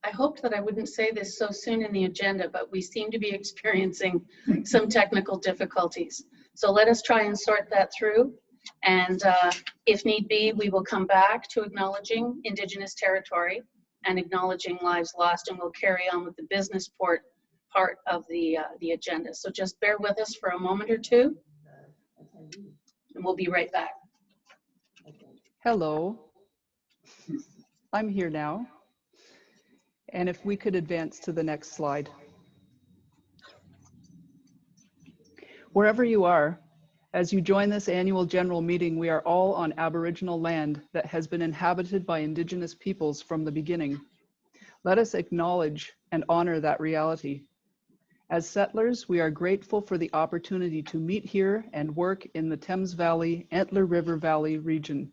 I hoped that I wouldn't say this so soon in the agenda, but we seem to be experiencing some technical difficulties. So let us try and sort that through. And if need be, we will come back to acknowledging Indigenous territory and acknowledging lives lost, and we'll carry on with the business part of the agenda. So just bear with us for a moment or two, and we'll be right back. Hello, I'm here now. And if we could advance to the next slide. Wherever you are, as you join this annual general meeting, we are all on Aboriginal land that has been inhabited by Indigenous peoples from the beginning. Let us acknowledge and honor that reality. As settlers, we are grateful for the opportunity to meet here and work in the Thames Valley, Antler River Valley region.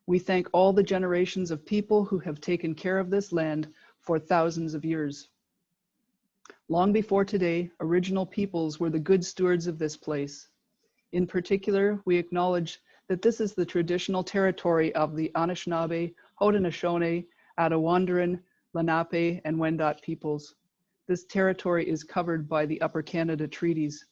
We thank all the generations of people who have taken care of this land for thousands of years. Long before today, Original peoples were the good stewards of this place. In particular, we acknowledge that this is the traditional territory of the Anishinaabe, Haudenosaunee, Attawandaron, Lenape, and Wendat peoples. This territory is covered by the Upper Canada Treaties.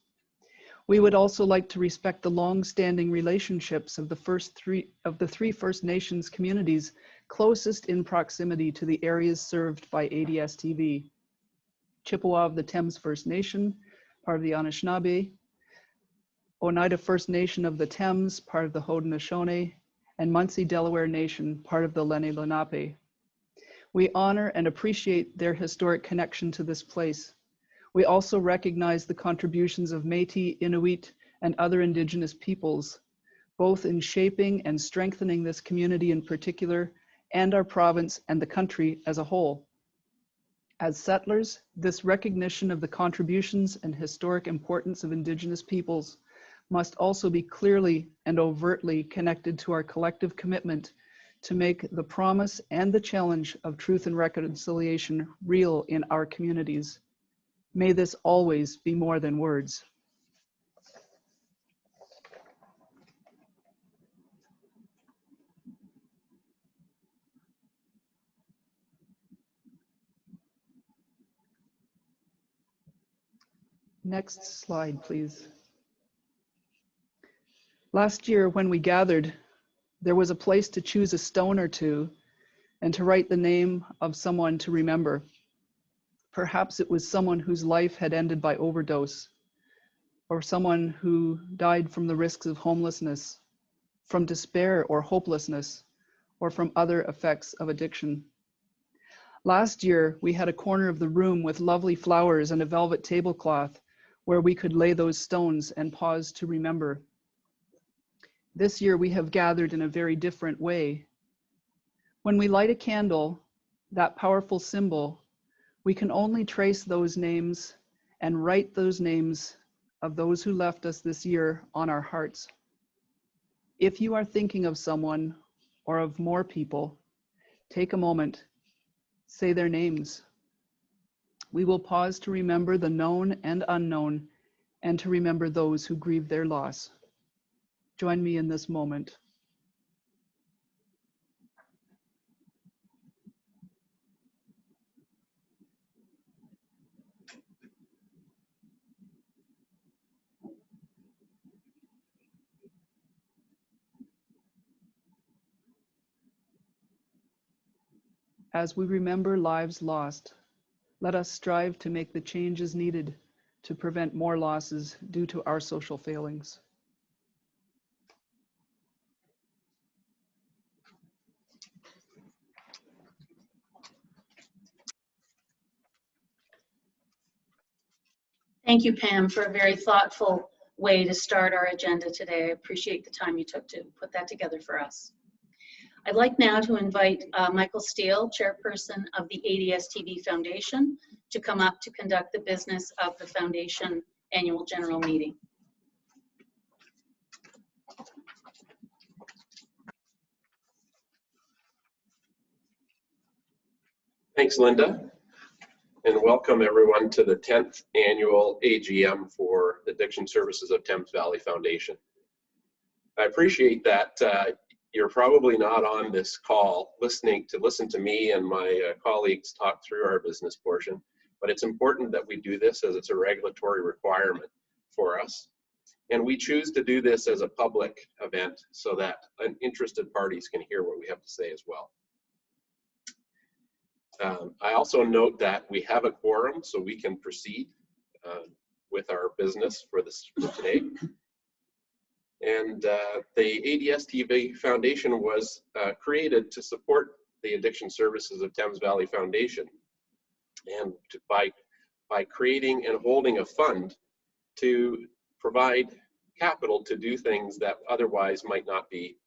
We would also like to respect the long-standing relationships of the three First Nations communities closest in proximity to the areas served by ADSTV. Chippewa of the Thames First Nation, part of the Anishinaabe, Oneida First Nation of the Thames, part of the Haudenosaunee, and Munsee Delaware Nation, part of the Lenni Lenape. We honor and appreciate their historic connection to this place. We also recognize the contributions of Métis, Inuit, and other Indigenous peoples, both in shaping and strengthening this community in particular, and our province and the country as a whole. As settlers, this recognition of the contributions and historic importance of Indigenous peoples must also be clearly and overtly connected to our collective commitment to make the promise and the challenge of truth and reconciliation real in our communities. May this always be more than words. Next slide, please. Last year, when we gathered, there was a place to choose a stone or two and to write the name of someone to remember. Perhaps it was someone whose life had ended by overdose, or someone who died from the risks of homelessness, from despair or hopelessness, or from other effects of addiction. Last year, we had a corner of the room with lovely flowers and a velvet tablecloth where we could lay those stones and pause to remember. This year, we have gathered in a very different way. When we light a candle, that powerful symbol, we can only trace those names and write those names of those who left us this year on our hearts. If you are thinking of someone or of more people, take a moment, say their names. We will pause to remember the known and unknown and to remember those who grieve their loss. Join me in this moment. As we remember lives lost, let us strive to make the changes needed to prevent more losses due to our social failings. Thank you, Pam, for a very thoughtful way to start our agenda today. I appreciate the time you took to put that together for us. I'd like now to invite Michael Steele, chairperson of the ADSTV Foundation, to come up to conduct the business of the Foundation Annual General Meeting. Thanks, Linda, and welcome everyone to the 10th annual AGM for the Addiction Services of Thames Valley Foundation. I appreciate that you're probably not on this call listen to me and my colleagues talk through our business portion, but it's important that we do this as it's a regulatory requirement for us. And we choose to do this as a public event so that interested parties can hear what we have to say as well. I also note that we have a quorum, so we can proceed with our business for today. And the ADSTV Foundation was created to support the Addiction Services of Thames Valley Foundation, and by creating and holding a fund to provide capital to do things that otherwise might not be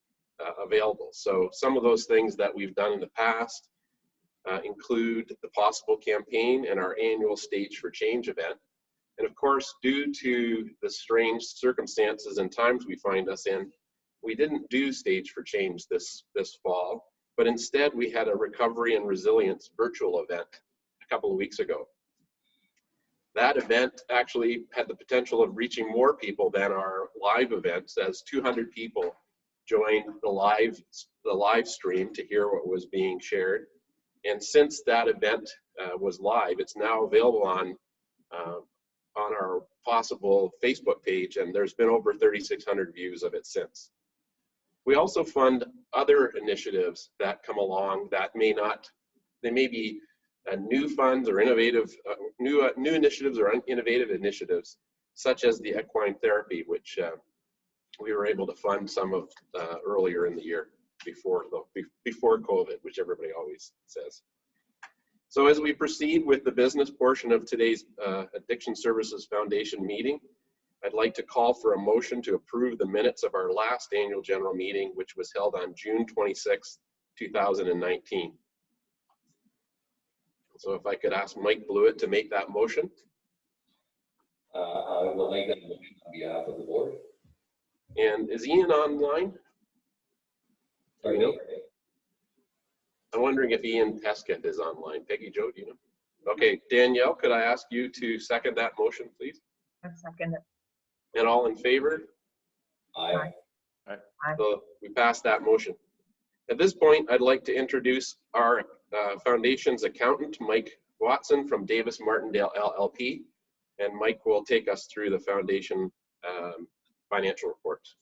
available. So some of those things that we've done in the past include the Possible campaign and our annual Stage for Change event. And of course, due to the strange circumstances and times we find us in, we didn't do Stage for Change this fall, but instead we had a Recovery and Resilience virtual event a couple of weeks ago. That event actually had the potential of reaching more people than our live events, as 200 people joined the live stream to hear what was being shared. And since that event was live, it's now available on our Possible Facebook page, and there's been over 3,600 views of it since. We also fund other initiatives that come along that may be new funds or innovative, new initiatives or innovative initiatives, such as the equine therapy, which we were able to fund some of earlier in the year before COVID, which everybody always says. So as we proceed with the business portion of today's Addiction Services Foundation meeting, I'd like to call for a motion to approve the minutes of our last annual general meeting, which was held on June 26, 2019. So if I could ask Mike Blewett to make that motion. I will make that motion on behalf of the board. And is Ian online? Sorry, No. I'm wondering if Ian Teskett is online. Peggy Jo, do you know? Okay, Danielle, could I ask you to second that motion, please? I second it. And all in favor? Aye. So we passed that motion. At this point, I'd like to introduce our foundation's accountant, Mike Watson from Davis Martindale LLP. And Mike will take us through the foundation financial reports.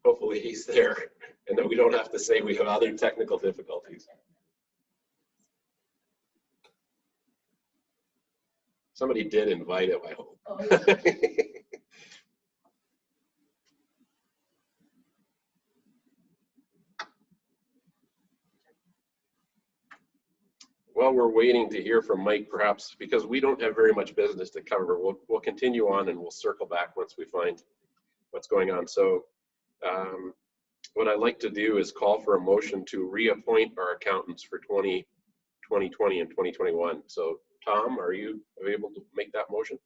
Hopefully he's there and that we don't have to say we have other technical difficulties. Somebody did invite him, I hope. Oh, yeah. While we're waiting to hear from Mike, perhaps because we don't have very much business to cover, we'll continue on and we'll circle back once we find what's going on. So what I'd like to do is call for a motion to reappoint our accountants for 2020 and 2021. So Tom, are you able to make that motion?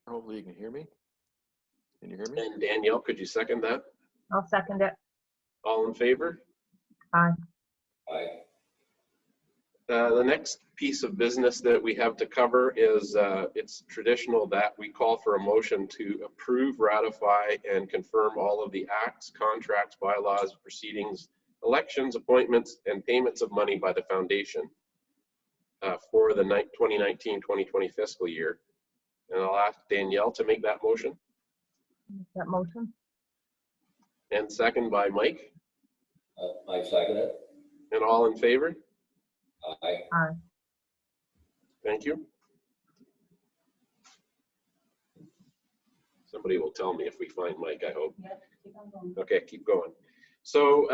Hopefully you can hear me. Can you hear me? And Danielle, could you second that? I'll second it. All in favor? Aye. Aye. The next piece of business that we have to cover is it's traditional that we call for a motion to approve, ratify, and confirm all of the acts, contracts, bylaws, proceedings, elections, appointments, and payments of money by the foundation for the 2019-2020 fiscal year. And I'll ask Danielle to make that motion. Make that motion. And second by Mike. I second it. And all in favor? Aye. Aye. Thank you. Somebody will tell me if we find Mike, I hope. Yeah, keep on going. Okay, keep going. So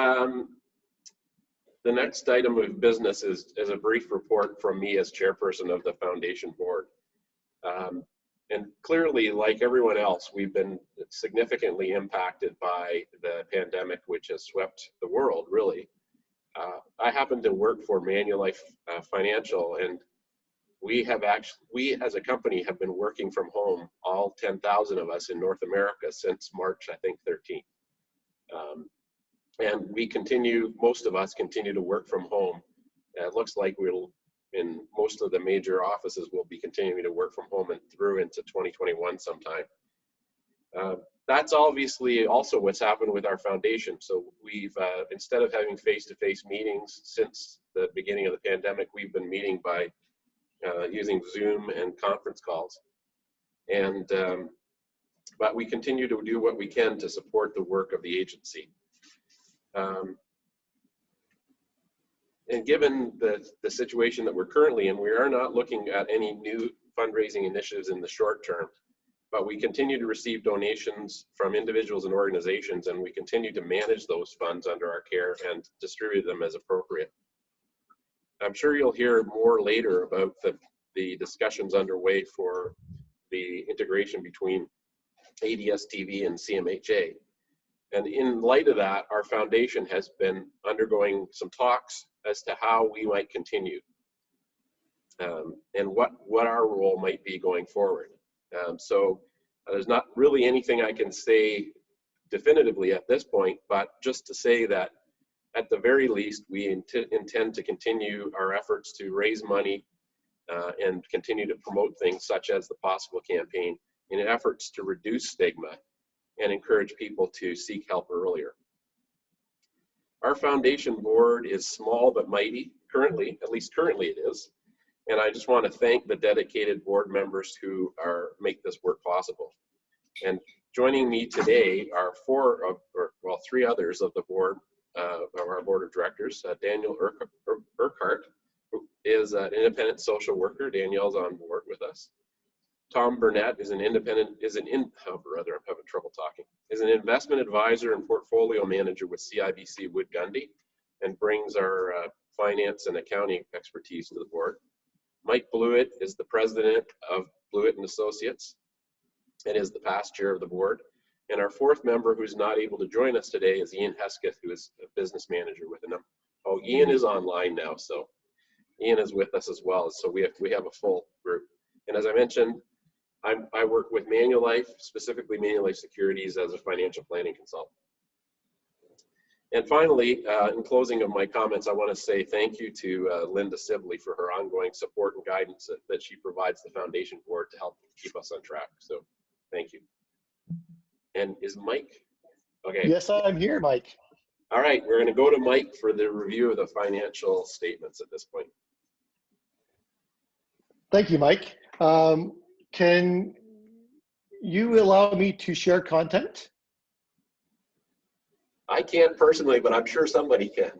the next item of business is a brief report from me as chairperson of the foundation board. And clearly, like everyone else, we've been significantly impacted by the pandemic, which has swept the world, really. I happen to work for Manulife Financial, and we as a company have been working from home, all 10,000 of us in North America, since March, I think, 13th. And most of us continue to work from home. It looks like in most of the major offices, we'll be continuing to work from home and through into 2021 sometime. That's obviously also what's happened with our foundation. So we've, instead of having face-to-face meetings since the beginning of the pandemic, we've been meeting by using Zoom and conference calls. And, but we continue to do what we can to support the work of the agency. And given the situation that we're currently in, we are not looking at any new fundraising initiatives in the short term, but we continue to receive donations from individuals and organizations, and we continue to manage those funds under our care and distribute them as appropriate. I'm sure you'll hear more later about the discussions underway for the integration between ADSTV and CMHA. And in light of that, our foundation has been undergoing some talks as to how we might continue and what our role might be going forward. So there's not really anything I can say definitively at this point, but just to say that at the very least, we intend to continue our efforts to raise money and continue to promote things such as the Possible campaign in efforts to reduce stigma and encourage people to seek help earlier. Our foundation board is small but mighty, currently, at least currently it is. And I just want to thank the dedicated board members who make this work possible. And joining me today are three others of the board, of our board of directors. Daniel Urquhart, who is an independent social worker. Danielle's on board with us. Tom Burnett is an investment advisor and portfolio manager with CIBC Wood Gundy and brings our finance and accounting expertise to the board. Mike Blewett is the president of Blewett and Associates and is the past chair of the board. And our fourth member who's not able to join us today is Ian Hesketh, who is a business manager within them. Oh, Ian is online now, so Ian is with us as well. So we have a full group. And as I mentioned, I work with Manulife, specifically Manulife Securities, as a financial planning consultant. And finally, in closing of my comments, I want to say thank you to Linda Sibley for her ongoing support and guidance that she provides the foundation board to help keep us on track. So thank you. And is Mike? Okay. Yes, I'm here, Mike. All right, we're going to go to Mike for the review of the financial statements at this point. Thank you, Mike. Can you allow me to share content? I can't personally, but I'm sure somebody can.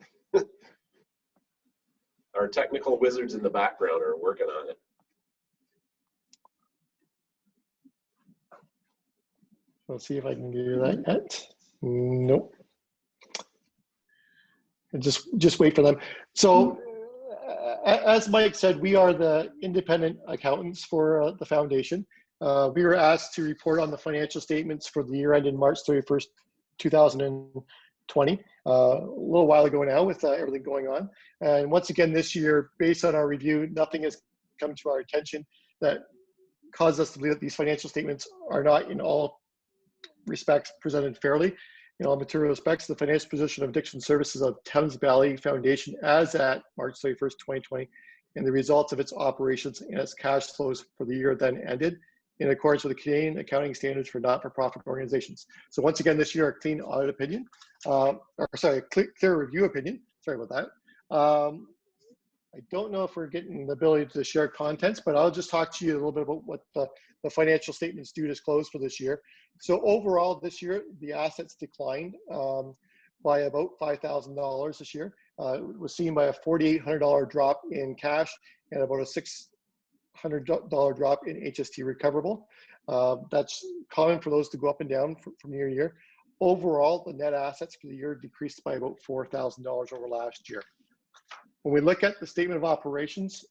Our technical wizards in the background are working on it. Let's see if I can do that yet. Nope. Just wait for them. So, as Mike said, we are the independent accountants for the foundation. We were asked to report on the financial statements for the year ended March 31st, 2020, a little while ago now with everything going on. And once again, this year, based on our review, nothing has come to our attention that caused us to believe that these financial statements are not in all respects presented fairly. In all material respects, the financial position of addiction services of Thames Valley Foundation as at March 31st, 2020, and the results of its operations and its cash flows for the year then ended in accordance with the Canadian accounting standards for not-for-profit organizations. So once again, this year, a clean audit opinion, clear review opinion, sorry about that. I don't know if we're getting the ability to share contents, but I'll just talk to you a little bit about what the financial statements do disclose for this year. So overall, this year, the assets declined by about $5,000 this year. It was seen by a $4,800 drop in cash and about a $600 drop in HST recoverable. That's common for those to go up and down from year to year. Overall, the net assets for the year decreased by about $4,000 over last year. When we look at the statement of operations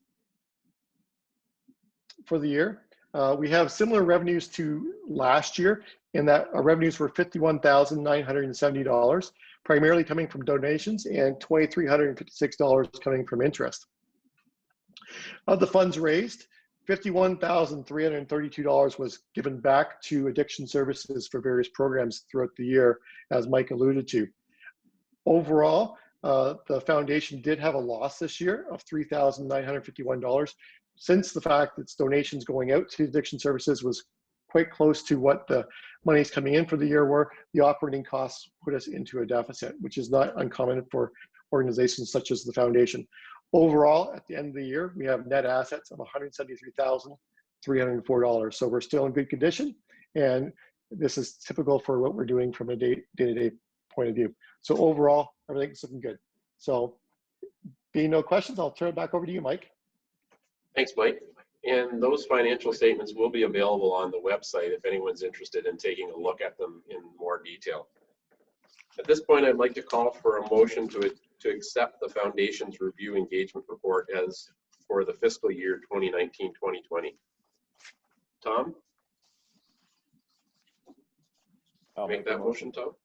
for the year, we have similar revenues to last year in that our revenues were $51,970, primarily coming from donations and $2,356 coming from interest. Of the funds raised, $51,332 was given back to addiction services for various programs throughout the year, as Mike alluded to. Overall, the foundation did have a loss this year of $3,951, since the fact that its donations going out to addiction services was quite close to what the monies coming in for the year were. The operating costs put us into a deficit, which is not uncommon for organizations such as the foundation. Overall, at the end of the year, we have net assets of $173,304. So we're still in good condition. And this is typical for what we're doing from a day-to-day point of view. So overall, everything's looking good. So being no questions, I'll turn it back over to you, Mike. Thanks, Mike. And those financial statements will be available on the website if anyone's interested in taking a look at them in more detail. At this point, I'd like to call for a motion to accept the Foundation's review engagement report as for the fiscal year 2019-2020. Tom? I'll Make that motion, Tom?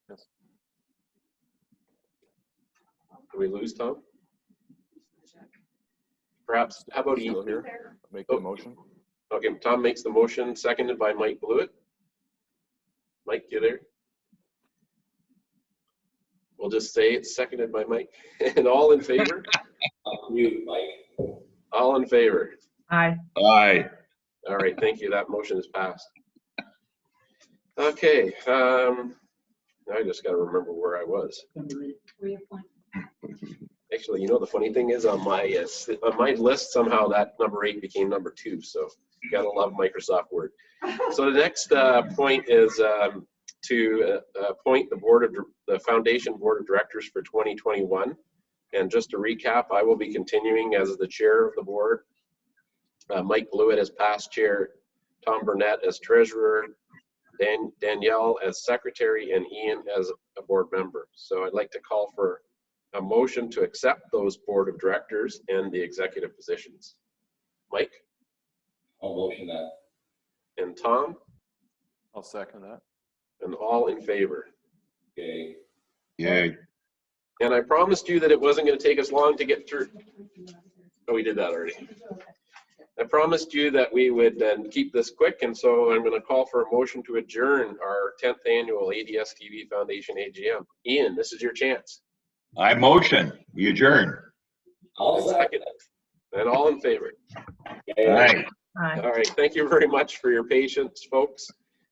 Yes. Did we lose Tom? Perhaps, how about Still you? here? Make the motion. Okay, Tom makes the motion, seconded by Mike Blewett. Mike, you there? We'll just say it's seconded by Mike. And all in favor? Mute, Mike. All in favor? Aye. Aye. All right, thank you. That motion is passed. Okay, now I just got to remember where I was. Actually, you know, the funny thing is on my list, somehow that number 8 became number 2. So you gotta love Microsoft Word. So the next point is to appoint the Foundation Board of Directors for 2021. And just to recap, I will be continuing as the chair of the board. Mike Blewett as past chair, Tom Burnett as treasurer, Danielle as secretary, and Ian as a board member. So I'd like to call for a motion to accept those board of directors and the executive positions. Mike? I'll motion that. And Tom? I'll second that. And all in favor? Okay. Yay. And I promised you that it wasn't going to take us long to get through. Oh, we did that already. I promised you that we would keep this quick, and so I'm going to call for a motion to adjourn our 10th annual ADSTV Foundation AGM. Ian, this is your chance. I motion. We adjourn. I'll second it. And all in favor? Aye. Aye. All right, thank you very much for your patience, folks.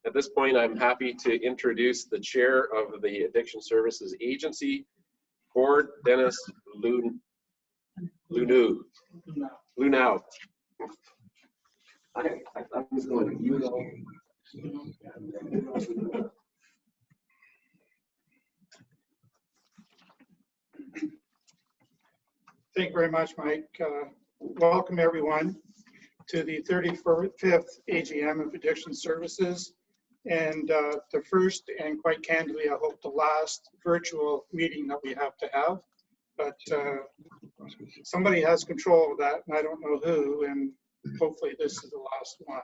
At this point, I'm happy to introduce the chair of the Addiction Services Agency Board, Dennis Lunau. Thank you very much, Mike. Welcome, everyone, to the 35th AGM of Addiction Services, and the first, and quite candidly, I hope the last virtual meeting that we have to have. But somebody has control of that, and I don't know who, and hopefully this is the last one.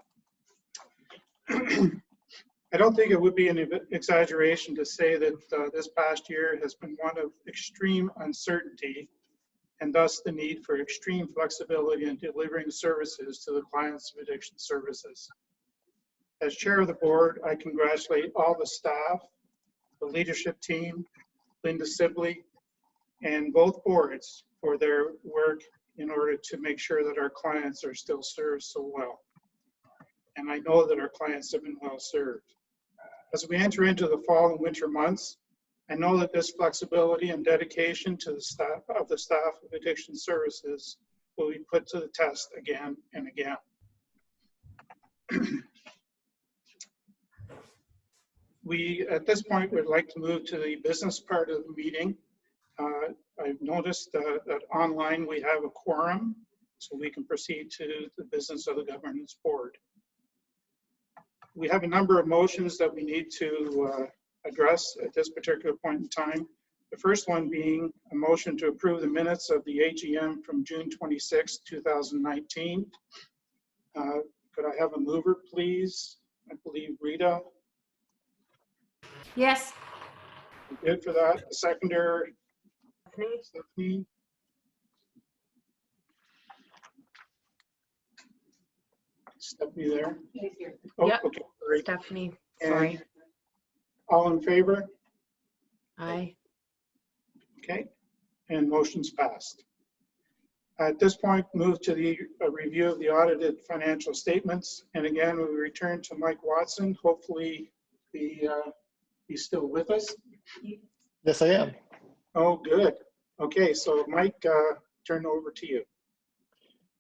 I don't think it would be an exaggeration to say that this past year has been one of extreme uncertainty, and thus the need for extreme flexibility in delivering services to the clients of Addiction Services. As chair of the board, I congratulate all the staff, the leadership team, Linda Sibley, and both boards for their work in order to make sure that our clients are still served so well. And I know that our clients have been well served. As we enter into the fall and winter months, I know that this flexibility and dedication to the staff of Addiction Services will be put to the test again and again. We, at this point, would like to move to the business part of the meeting. I've noticed that online we have a quorum, so we can proceed to the business of the governance board. We have a number of motions that we need to address at this particular point in time. The first one being a motion to approve the minutes of the AGM from June 26, 2019. Could I have a mover, please? I believe Rita. Yes. Good for that. A seconder, Stephanie. Stephanie there? Oh, Yep. okay, great. Stephanie, And sorry. all in favor? Aye. Okay, and motion's passed. At this point, move to the review of the audited financial statements. And again, we return to Mike Watson. Hopefully he's still with us. Yes, I am. Oh, good. Okay, so Mike, turn it over to you.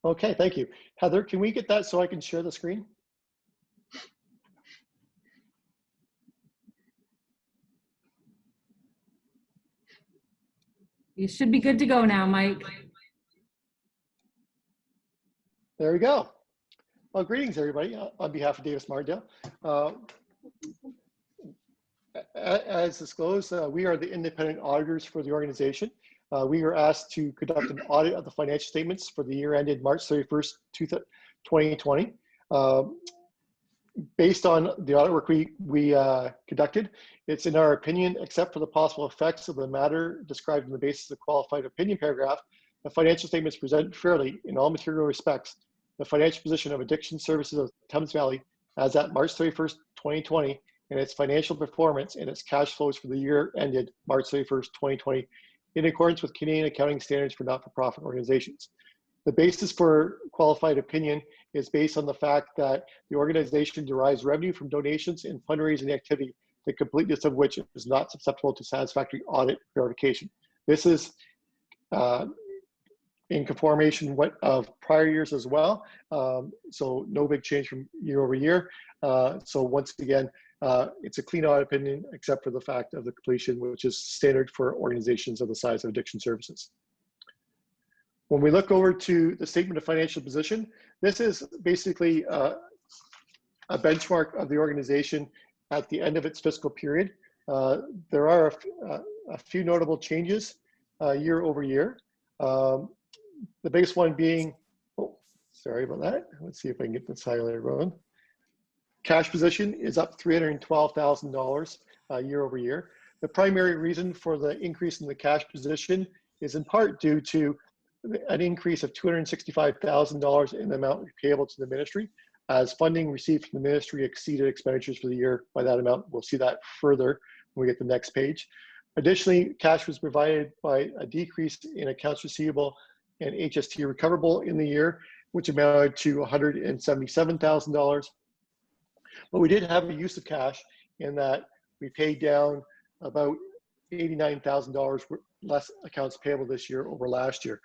Okay, thank you. Heather, can we get that so I can share the screen? You should be good to go now, Mike. There we go. Well, greetings, everybody. On behalf of Davis Martindale. As disclosed, we are the independent auditors for the organization. We were asked to conduct an audit of the financial statements for the year ended March 31st, 2020. Based on the audit work we conducted, it's in our opinion, except for the possible effects of the matter described in the basis of the qualified opinion paragraph, the financial statements present fairly in all material respects the financial position of Addiction Services of Thames Valley as at March 31st, 2020, and its financial performance and its cash flows for the year ended March 31st, 2020, in accordance with Canadian accounting standards for not-for-profit organizations. The basis for qualified opinion is based on the fact that the organization derives revenue from donations and fundraising activity, the completeness of which is not susceptible to satisfactory audit verification. This is in conformation of prior years as well. So no big change from year over year. So once again, it's a clean audit opinion, except for the fact of the completion, which is standard for organizations of the size of Addiction Services. When we look over to the statement of financial position, this is basically a benchmark of the organization at the end of its fiscal period. There are a few notable changes year over year. The biggest one being, oh, sorry about that. Let's see if I can get this highlighted on. Cash position is up $312,000 year over year. The primary reason for the increase in the cash position is in part due to an increase of $265,000 in the amount payable to the ministry, as funding received from the ministry exceeded expenditures for the year by that amount. We'll see that further when we get to the next page. Additionally, cash was provided by a decrease in accounts receivable and HST recoverable in the year, which amounted to $177,000. But we did have a use of cash in that we paid down about $89,000 less accounts payable this year over last year.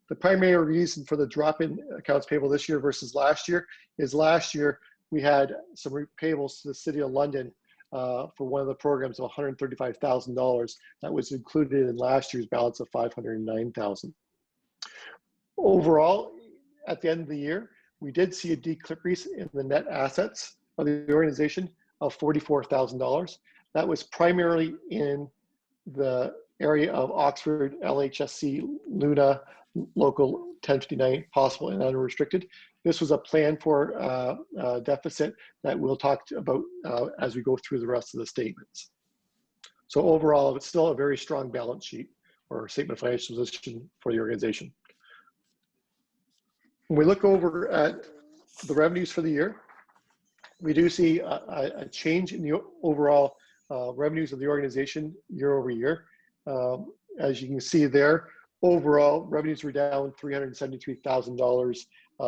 The primary reason for the drop in accounts payable this year versus last year is last year we had some payables to the City of London for one of the programs of $135,000 that was included in last year's balance of $509,000. Overall, at the end of the year, we did see a decrease in the net assets of the organization of $44,000. That was primarily in the area of Oxford, LHSC, Luna, Local 1059, possible and unrestricted. This was a plan for deficit that we'll talk about as we go through the rest of the statements. So overall, it's still a very strong balance sheet or statement of financial position for the organization. When we look over at the revenues for the year, we do see a change in the overall revenues of the organization year over year. As you can see there, overall revenues were down $373,000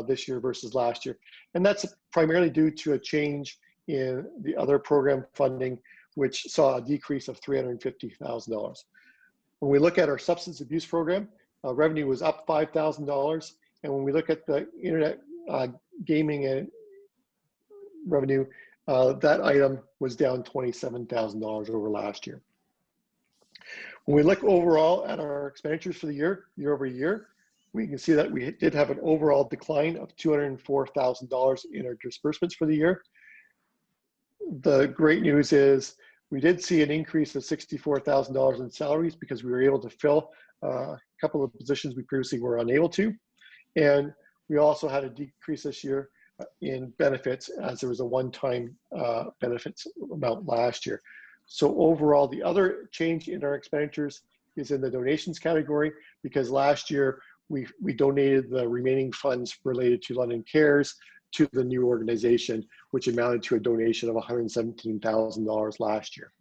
this year versus last year. And that's primarily due to a change in the other program funding, which saw a decrease of $350,000. When we look at our substance abuse program, revenue was up $5,000. And when we look at the internet gaming and revenue, that item was down $27,000 over last year. When we look overall at our expenditures for the year over year, we can see that we did have an overall decline of $204,000 in our disbursements for the year. The great news is we did see an increase of $64,000 in salaries because we were able to fill a couple of positions we previously were unable to. And we also had a decrease this year in benefits as there was a one-time benefits amount last year. So overall, the other change in our expenditures is in the donations category, because last year we donated the remaining funds related to London Cares to the new organization, which amounted to a donation of $117,000 last year.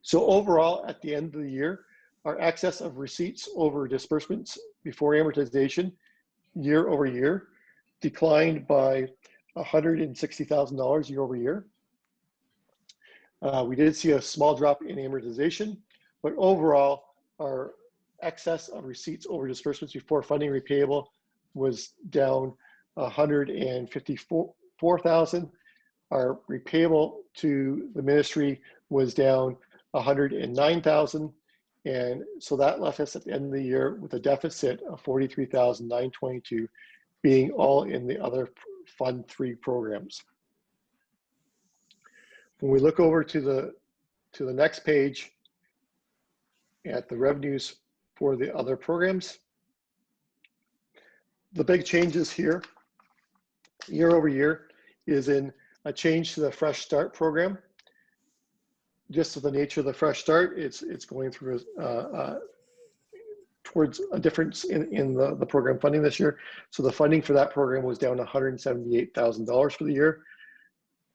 So overall, at the end of the year, our excess of receipts over disbursements before amortization year over year declined by $160,000 year over year. We did see a small drop in amortization, but overall, our excess of receipts over disbursements before funding repayable was down $154,000. Our repayable to the ministry was down $109,000. And so that left us at the end of the year with a deficit of $43,922, being all in the other Fund 3 programs. When we look over to the next page at the revenues for the other programs, the big changes here year over year is in a change to the Fresh Start program. Just to the nature of the Fresh Start, it's going through towards a difference in the program funding this year. So the funding for that program was down $178,000 for the year.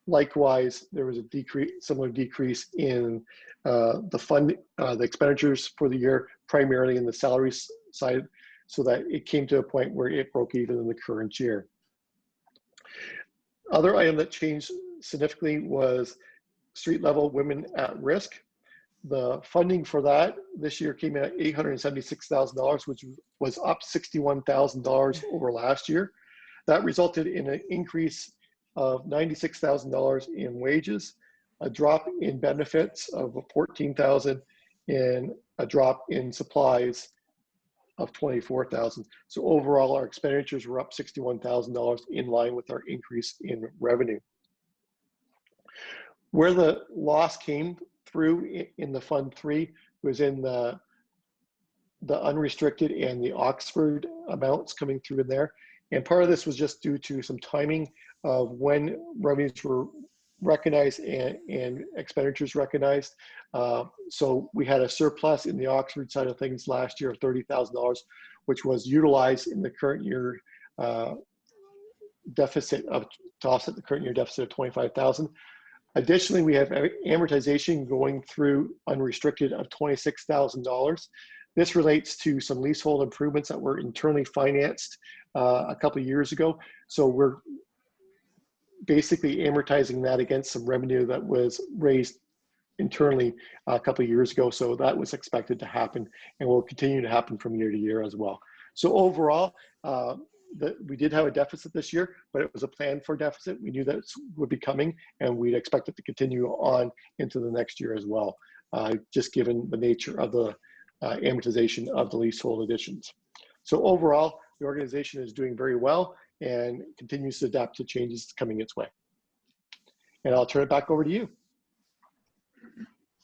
Likewise, there was a similar decrease in the expenditures for the year, primarily in the salaries side, so that it came to a point where it broke even in the current year. Other item that changed significantly was street level women at risk. The funding for that this year came in at $876,000, which was up $61,000 over last year. That resulted in an increase of $96,000 in wages, a drop in benefits of $14,000, and a drop in supplies of $24,000. So overall, our expenditures were up $61,000 in line with our increase in revenue. Where the loss came through in the Fund 3 was in the unrestricted and the Oxford amounts coming through in there. And part of this was just due to some timing of when revenues were recognized and expenditures recognized. So we had a surplus in the Oxford side of things last year of $30,000, which was utilized in the current year deficit to offset the current year deficit of $25,000. Additionally, we have amortization going through unrestricted of $26,000. This relates to some leasehold improvements that were internally financed a couple of years ago. So we're basically amortizing that against some revenue that was raised internally a couple of years ago. So that was expected to happen and will continue to happen from year to year as well. So overall, we did have a deficit this year, but it was a plan for deficit. We knew that would be coming, and we'd expect it to continue on into the next year as well, just given the nature of the amortization of the leasehold additions. So overall, the organization is doing very well and continues to adapt to changes coming its way. And I'll turn it back over to you.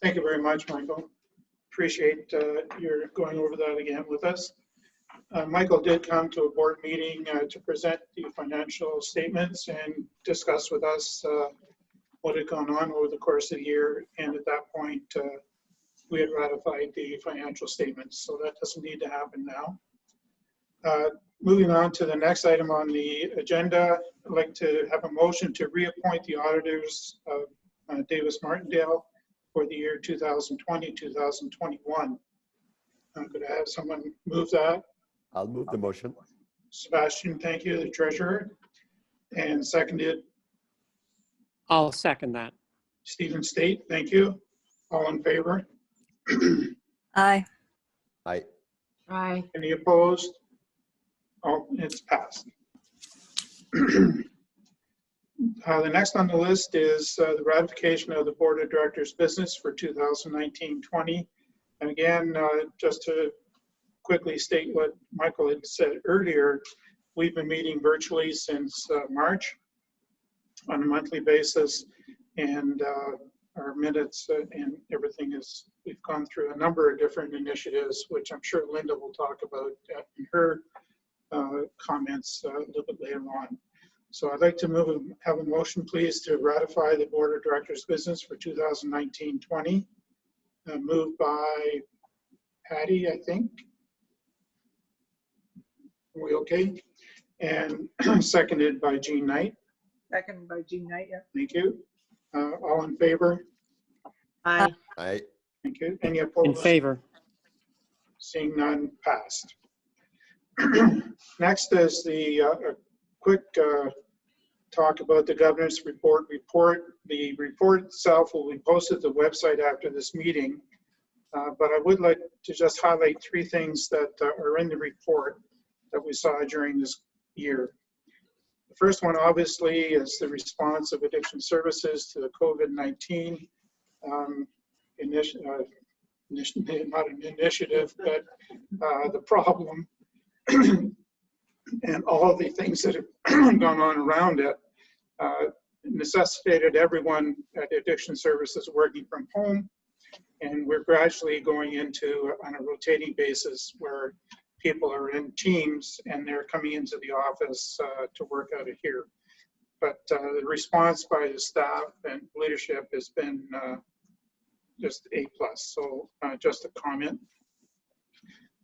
Thank you very much, Michael. Appreciate your going over that again with us. Michael did come to a board meeting to present the financial statements and discuss with us what had gone on over the course of the year. And at that point, we had ratified the financial statements. So that doesn't need to happen now. Moving on to the next item on the agenda, I'd like to have a motion to reappoint the auditors of Davis Martindale for the year 2020-2021. Could I have someone move that? I'll move the motion. Sebastian, thank you, the treasurer. And seconded? I'll second that. Stephen State, thank you. All in favor? Aye. Aye. Aye. Any opposed? Oh, it's passed. The next on the list is the ratification of the Board of Directors business for 2019-20. And again, just to quickly state what Michael had said earlier, we've been meeting virtually since March on a monthly basis, and our minutes and everything is, we've gone through a number of different initiatives, which I'm sure Linda will talk about in her comments a little bit later on. So I'd like to have a motion, please, to ratify the Board of Directors business for 2019-20. Moved by Patty, I think. Are we okay? and seconded by Jean Knight. Second by Jean Knight, yeah. Thank you. All in favor? Aye. Aye. Thank you. Any In opposed? favor. Seeing none, passed. Next is the a quick talk about the governance report. The report itself will be posted to the website after this meeting, but I would like to just highlight 3 things that are in the report that we saw during this year. The first one, obviously, is the response of addiction services to the COVID-19 not an initiative, but the problem and all the things that have gone on around it necessitated everyone at addiction services working from home. And we're gradually going into, on a rotating basis, where people are in teams and they're coming into the office to work out of here. But the response by the staff and leadership has been just A+. So just a comment.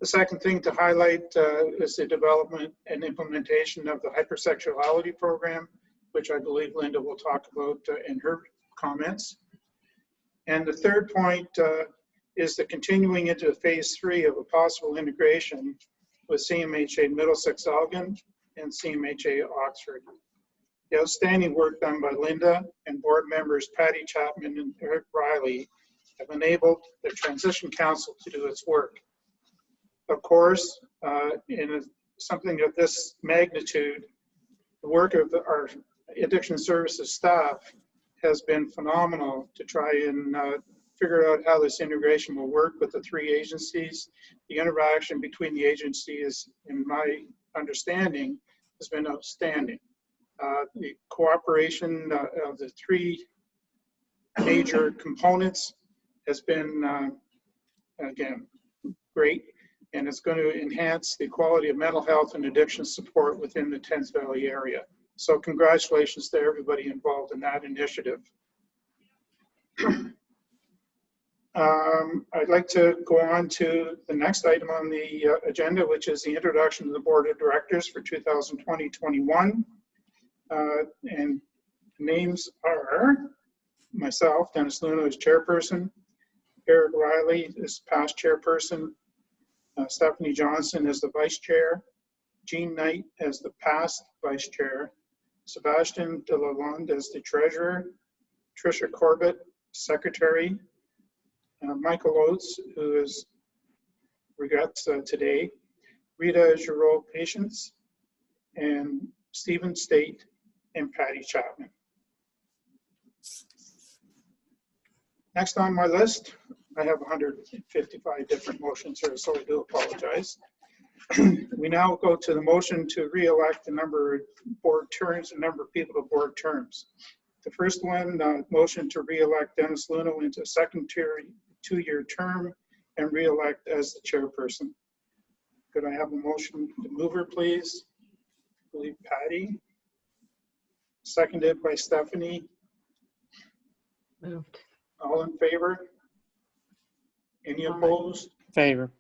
The second thing to highlight is the development and implementation of the hypersexuality program, which I believe Linda will talk about in her comments. And the third point is the continuing into phase 3 of a possible integration with CMHA Middlesex Elgin and CMHA Oxford. The outstanding work done by Linda and board members Patty Chapman and Eric Riley have enabled the Transition Council to do its work. Of course, in something of this magnitude, the work of our addiction services staff has been phenomenal to try and figure out how this integration will work with the 3 agencies. The interaction between the agencies, in my understanding, has been outstanding. The cooperation of the 3 major components has been, again, great, and it's going to enhance the quality of mental health and addiction support within the Thames Valley area. So congratulations to everybody involved in that initiative. I'd like to go on to the next item on the agenda, which is the introduction to the Board of Directors for 2020-21. And names are myself, Dennis Luna, as chairperson, Eric Riley is past chairperson, Stephanie Johnson as the vice chair, Jean Knight as the past vice chair, Sebastian Delalonde as the treasurer, Tricia Corbett, secretary, Michael Oates, who is regrets today, Rita Giroux, patience, and Stephen State and Patty Chapman. Next on my list, I have 155 different motions here, so I do apologize. We now go to the motion to re-elect the number of board terms and number of people to board terms. The first one, motion to re-elect Dennis Luna into a second 2-year term and re-elect as the chairperson. Could I have a motion to move her, please? I believe Patty. Seconded by Stephanie. Moved. All in favor? Any opposed? Favor.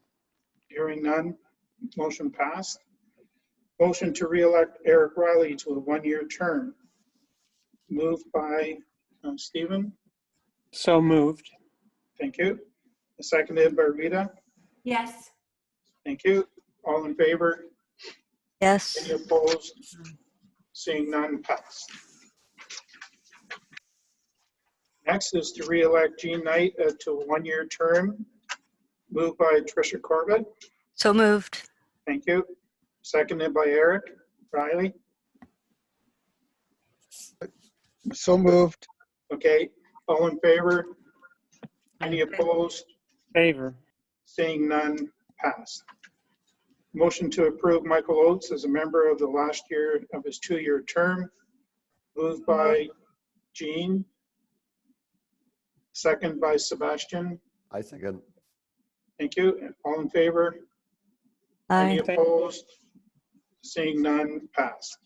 Hearing none, motion passed. Motion to re-elect Eric Riley to a 1-year term. Moved by Stephen. So moved. Thank you. Seconded by Rita. Yes. Thank you. All in favor? Yes. Any opposed? Seeing none, passed. Next is to re-elect Jean Knight to a 1-year term. Moved by Tricia Corbett. So moved. Thank you. Seconded by Eric Riley. So moved. Okay. All in favor? Any opposed? Favor. Seeing none, passed. Motion to approve Michael Oates as a member of the last year of his 2-year term. Moved by Jean. Second by Sebastian. I second. Thank you. All in favor? Any Aye. opposed? Seeing none, passed.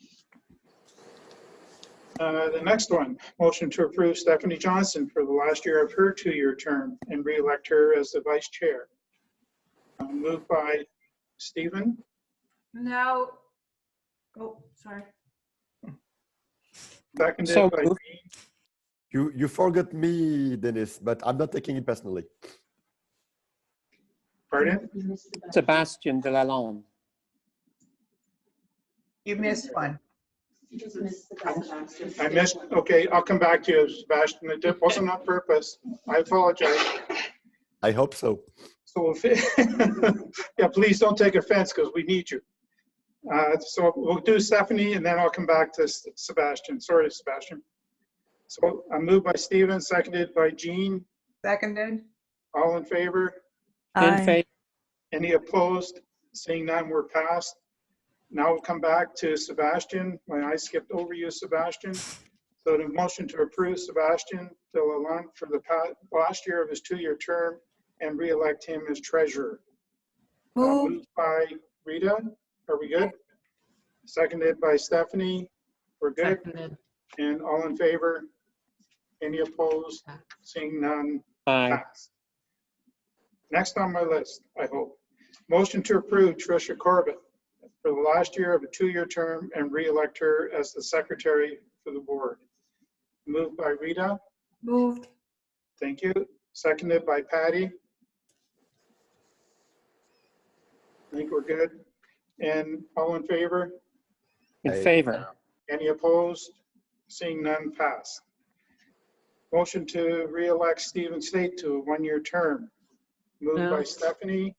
The next one, motion to approve Stephanie Johnson for the last year of her 2-year term and re-elect her as the vice chair. Moved by Stephen. Now, Oh, sorry. Seconded So by moved. Jean. You forgot me, Dennis, but I'm not taking it personally. Pardon? Sebastian de Lalonde. You missed one. I missed, okay, I'll come back to you, Sebastian. It wasn't on purpose. I apologize. I hope so. So, yeah, please don't take offense because we need you. So we'll do Stephanie and then I'll come back to Sebastian. Sorry, Sebastian. So I moved by Stephen, seconded by Jean. Seconded. All in favor? In Aye. favor. Any opposed? Seeing none, we're passed. Now we'll come back to Sebastian. I skipped over you, Sebastian. So the motion to approve Sebastian de Lalonde for the last year of his 2-year term and re-elect him as treasurer. Move. Moved by Rita. Are we good? Seconded by Stephanie. We're good. Seconded. And all in favor? Any opposed? Seeing none, Aye. passed. Next on my list, I hope. Motion to approve Tricia Corbett for the last year of a 2-year term and re-elect her as the secretary for the board. Moved by Rita. Moved. Thank you. Seconded by Patty. I think we're good. And all in favor? In Aye. favor. Any opposed? Seeing none, pass. Motion to re-elect Stephen State to a 1-year term. Moved by Stephanie,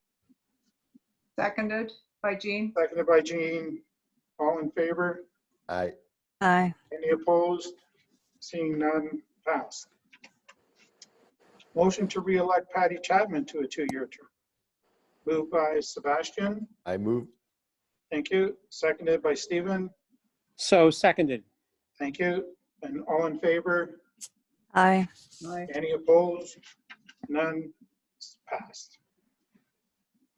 Seconded by Jean. seconded by Jean. All in favor? Aye. Aye. Any opposed? Seeing none, pass. Motion to re-elect Patty Chapman to a 2-year term. Moved by Sebastian. I move. Thank you. Seconded by Stephen. So seconded. Thank you. And all in favor? Aye. Aye. Any opposed? None, passed.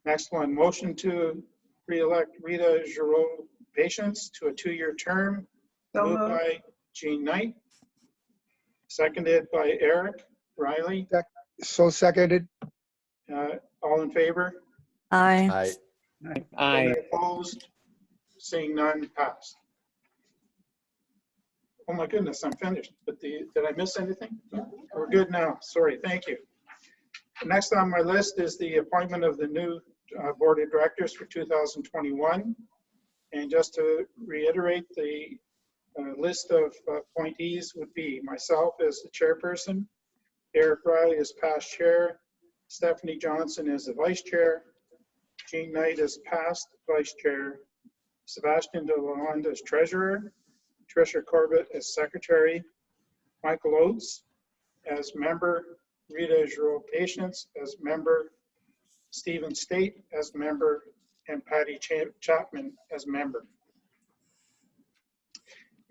Next one, motion to re-elect Rita Giroux Patience to a 2-year term. So Moved moved. by Jean Knight. Seconded by Eric Riley. So seconded. All in favor? Aye. Aye. Aye. Any opposed? Seeing none, passed. Oh my goodness, I'm finished. But did I miss anything? We're good now. Sorry, thank you. Next on my list is the appointment of the new board of directors for 2021. And just to reiterate, the list of appointees would be myself as the chairperson, Eric Riley as past chair, Stephanie Johnson as the vice chair, Jean Knight as past vice chair, Sebastian de Lalonde as treasurer, Tricia Corbett as secretary, Michael Oates as member, Rita Giroux Patience as member, Stephen State as member, and Patty Chapman as member.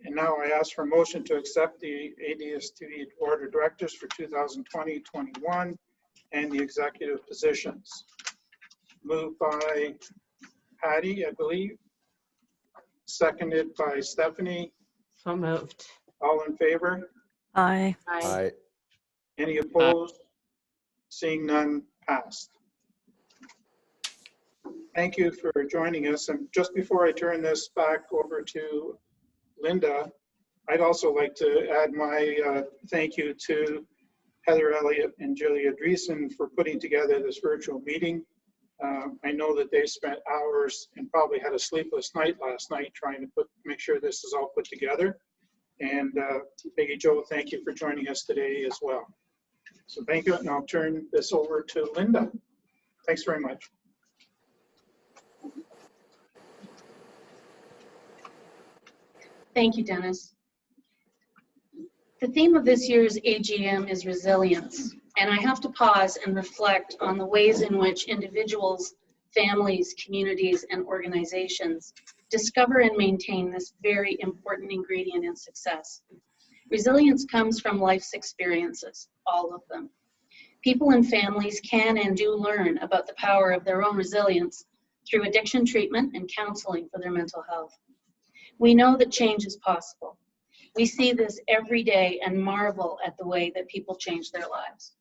And now I ask for a motion to accept the ADSTV Board of Directors for 2020-21 and the executive positions. Moved by Patty, I believe. Seconded by Stephanie. So moved. All in favor? Aye. Aye. Any opposed? Seeing none, passed. Thank you for joining us. And just before I turn this back over to Linda, I'd also like to add my thank you to Heather Elliott and Julia Dreesen for putting together this virtual meeting. I know that they spent hours and probably had a sleepless night last night trying to make sure this is all put together. And Peggy Jo, thank you for joining us today as well. So thank you, and I'll turn this over to Linda. Thanks very much. Thank you, Dennis. The theme of this year's AGM is resilience, and I have to pause and reflect on the ways in which individuals, families, communities, and organizations discover and maintain this very important ingredient in success. Resilience comes from life's experiences, all of them. People and families can and do learn about the power of their own resilience through addiction treatment and counseling for their mental health. We know that change is possible. We see this every day and marvel at the way that people change their lives.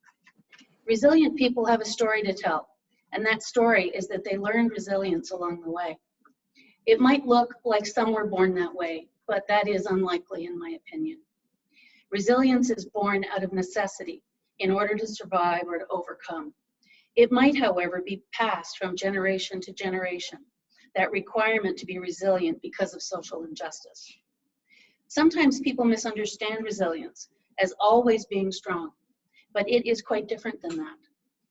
Resilient people have a story to tell, and that story is that they learned resilience along the way. It might look like some were born that way, but that is unlikely in my opinion. Resilience is born out of necessity in order to survive or to overcome. It might, however, be passed from generation to generation, that requirement to be resilient because of social injustice. Sometimes people misunderstand resilience as always being strong, but it is quite different than that.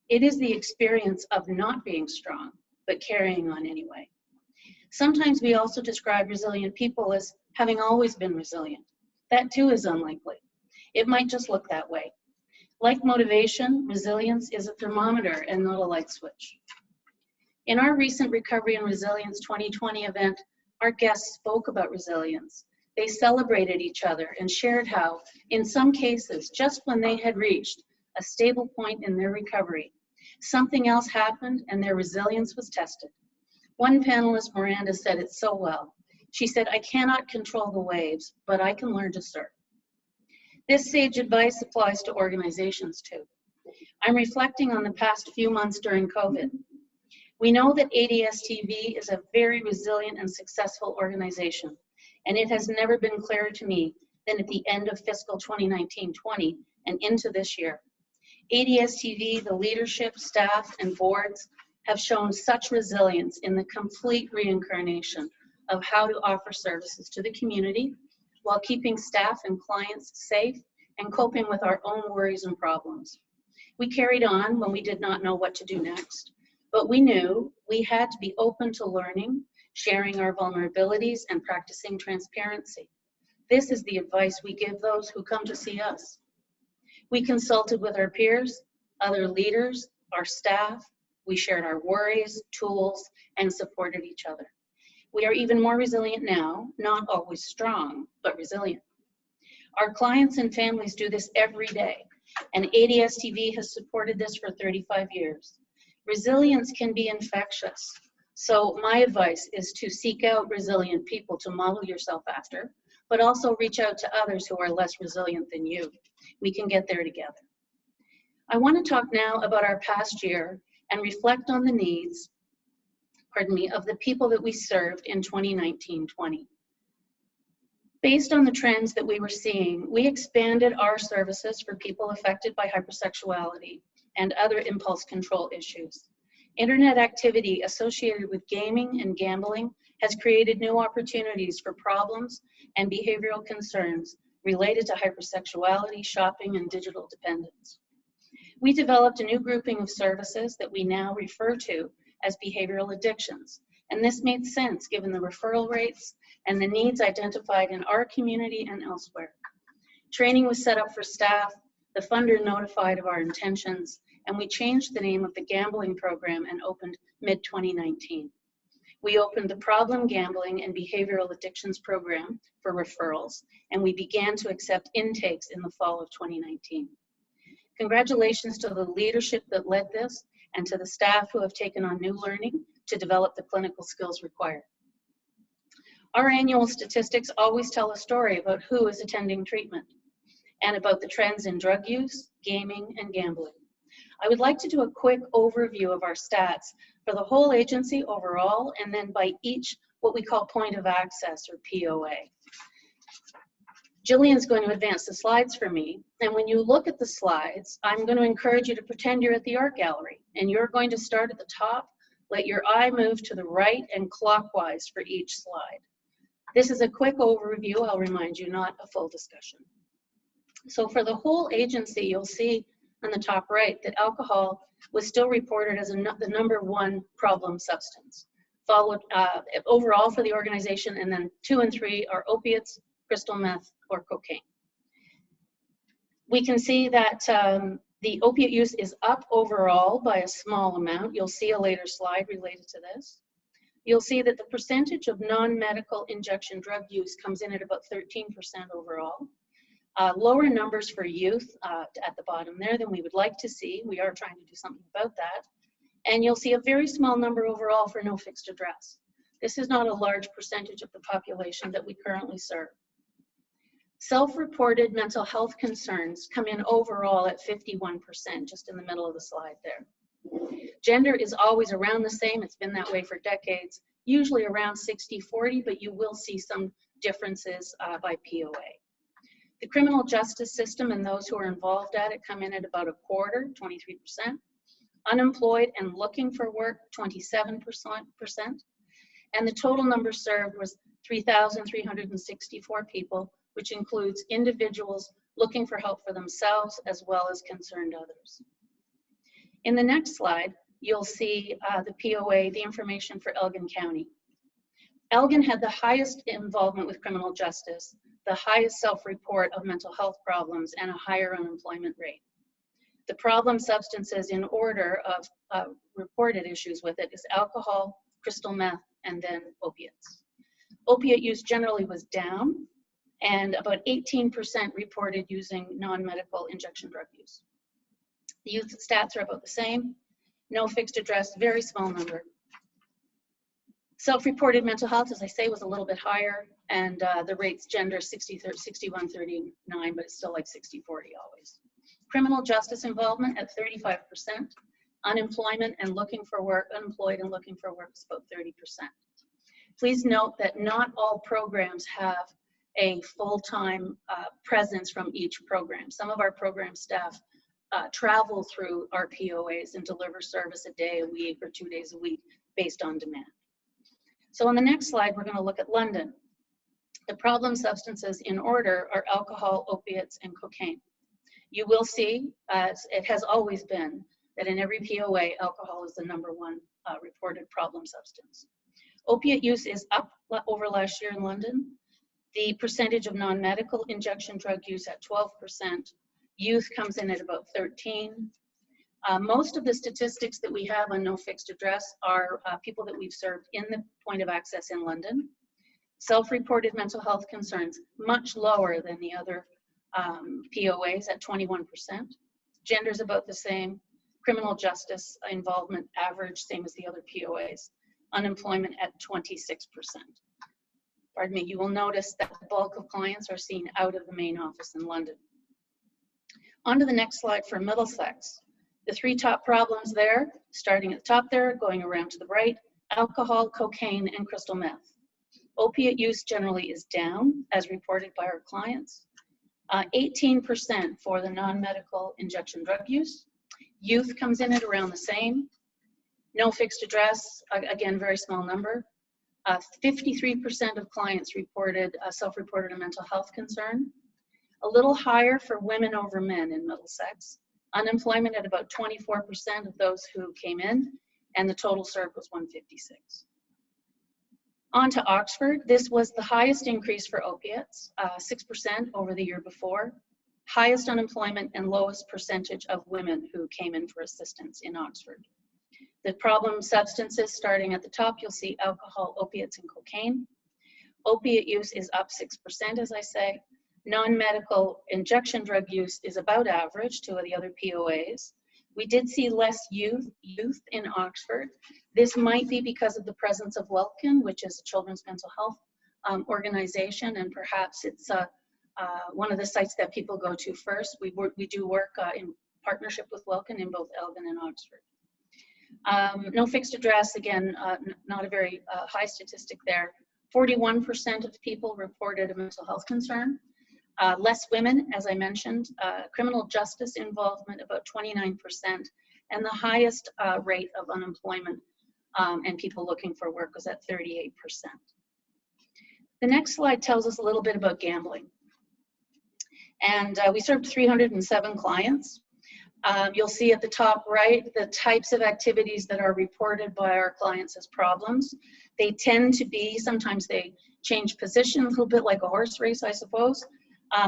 It is the experience of not being strong, but carrying on anyway. Sometimes we also describe resilient people as having always been resilient. That too is unlikely. It might just look that way. Like motivation, resilience is a thermometer and not a light switch. In our recent Recovery and Resilience 2020 event, our guests spoke about resilience. They celebrated each other and shared how, in some cases, just when they had reached a stable point in their recovery, something else happened and their resilience was tested. One panelist, Miranda, said it so well. She said, "I cannot control the waves, but I can learn to surf." This sage advice applies to organizations too. I'm reflecting on the past few months during COVID. We know that ADSTV is a very resilient and successful organization, and it has never been clearer to me than at the end of fiscal 2019-20 and into this year. ADSTV, the leadership, staff, and boards have shown such resilience in the complete reincarnation of how to offer services to the community while keeping staff and clients safe and coping with our own worries and problems. We carried on when we did not know what to do next, but we knew we had to be open to learning, sharing our vulnerabilities, and practicing transparency. This is the advice we give those who come to see us. We consulted with our peers, other leaders, our staff. We shared our worries, tools, and supported each other. We are even more resilient now, not always strong, but resilient. Our clients and families do this every day, and ADSTV has supported this for 35 years. Resilience can be infectious, so my advice is to seek out resilient people to model yourself after, but also reach out to others who are less resilient than you. We can get there together. I want to talk now about our past year and reflect on the needs, of the people that we served in 2019-20. Based on the trends that we were seeing, we expanded our services for people affected by hypersexuality and other impulse control issues. Internet activity associated with gaming and gambling has created new opportunities for problems and behavioral concerns related to hypersexuality, shopping, and digital dependence. We developed a new grouping of services that we now refer to as behavioral addictions, and this made sense given the referral rates and the needs identified in our community and elsewhere. Training was set up for staff, the funder notified of our intentions, and we changed the name of the gambling program and opened mid-2019. We opened the Problem Gambling and Behavioral Addictions Program for referrals, and we began to accept intakes in the fall of 2019. Congratulations to the leadership that led this and to the staff who have taken on new learning to develop the clinical skills required. Our annual statistics always tell a story about who is attending treatment and about the trends in drug use, gaming, and gambling. I would like to do a quick overview of our stats for the whole agency overall and then by each what we call point of access or POA. Jillian's going to advance the slides for me, and when you look at the slides, I'm going to encourage you to pretend you're at the art gallery, and you're going to start at the top, let your eye move to the right and clockwise for each slide. This is a quick overview, I'll remind you, not a full discussion. So for the whole agency, you'll see on the top right that alcohol was still reported as the #1 problem substance, followed overall for the organization, and then 2 and 3 are opiates, crystal meth, or cocaine. We can see that the opiate use is up overall by a small amount. You'll see a later slide related to this. You'll see that the percentage of non-medical injection drug use comes in at about 13% overall. Lower numbers for youth at the bottom there than we would like to see. We are trying to do something about that. And you'll see a very small number overall for no fixed address. This is not a large percentage of the population that we currently serve. Self-reported mental health concerns come in overall at 51%, just in the middle of the slide there. Gender is always around the same. It's been that way for decades. usually around 60-40, but you will see some differences by POA. The criminal justice system and those who are involved at it come in at about a quarter, 23%. Unemployed and looking for work, 27%. And the total number served was 3,364 people, which includes individuals looking for help for themselves as well as concerned others. In the next slide, you'll see the POA, the information for Elgin County. Elgin had the highest involvement with criminal justice, the highest self-report of mental health problems, and a higher unemployment rate. The problem substances in order of reported issues with it is alcohol, crystal meth, and then opiates. Opiate use generally was down, and about 18% reported using non-medical injection drug use. The youth stats are about the same. No fixed address, very small number. Self-reported mental health, as I say, was a little bit higher, and the rates gender 61-39, but it's still like 60-40 always. Criminal justice involvement at 35%. Unemployment and looking for work, unemployed and looking for work is about 30%. Please note that not all programs have a full-time presence from each program. Some of our program staff travel through our POAs and deliver service a day, a week, or 2 days a week based on demand. So on the next slide, we're going to look at London. The problem substances in order are alcohol, opiates, and cocaine. You will see, as it has always been, that in every POA, alcohol is the #1 reported problem substance. Opiate use is up over last year in London. The percentage of non-medical injection drug use at 12%. Youth comes in at about 13%. Most of the statistics that we have on no fixed address are people that we've served in the point of access in London. Self-reported mental health concerns, much lower than the other POAs at 21%. Gender's about the same. Criminal justice involvement average, same as the other POAs. Unemployment at 26%. Pardon me, you will notice that the bulk of clients are seen out of the main office in London. On to the next slide for Middlesex. The 3 top problems there, starting at the top there, going around to the right, alcohol, cocaine, and crystal meth. Opiate use generally is down, as reported by our clients. 18% for the non-medical injection drug use. Youth comes in at around the same. No fixed address, again, very small number. 53% of clients reported, self-reported a mental health concern. A little higher for women over men in Middlesex. Unemployment at about 24% of those who came in, and the total served was 156. On to Oxford. This was the highest increase for opiates, 6% over the year before. Highest unemployment and lowest percentage of women who came in for assistance in Oxford. The problem substances, starting at the top, you'll see alcohol, opiates, and cocaine. Opiate use is up 6%, as I say. Non-medical injection drug use is about average to the other POAs. We did see less youth in Oxford. This might be because of the presence of Welkin, which is a children's mental health organization, and perhaps it's one of the sites that people go to first. We do work in partnership with Welkin in both Elgin and Oxford. No fixed address, again, not a very high statistic there. 41% of people reported a mental health concern. Less women, as I mentioned, criminal justice involvement about 29%, and the highest rate of unemployment and people looking for work was at 38%. The next slide tells us a little bit about gambling. And we served 307 clients. You'll see at the top right the types of activities that are reported by our clients as problems. They tend to be, sometimes they change position, a little bit like a horse race, I suppose.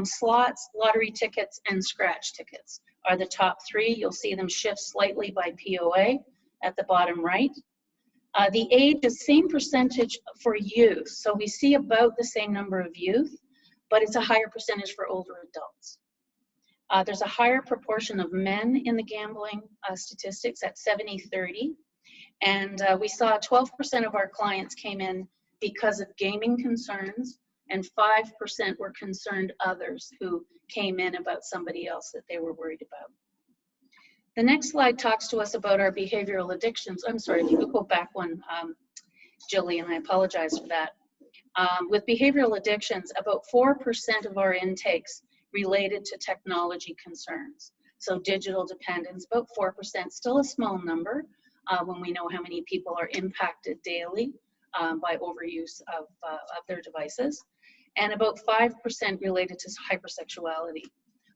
Slots, lottery tickets, and scratch tickets are the top 3. You'll see them shift slightly by POA at the bottom right. The age is same percentage for youth. So we see about the same number of youth, but it's a higher percentage for older adults. There's a higher proportion of men in the gambling statistics at 70-30. And we saw 12% of our clients came in because of gaming concerns, and 5% were concerned others who came in about somebody else that they were worried about. The next slide talks to us about our behavioral addictions. I'm sorry, if you could go back one. Jillian, I apologize for that. With behavioral addictions, about 4% of our intakes related to technology concerns. So digital dependence, about 4%, still a small number when we know how many people are impacted daily by overuse of their devices, and about 5% related to hypersexuality.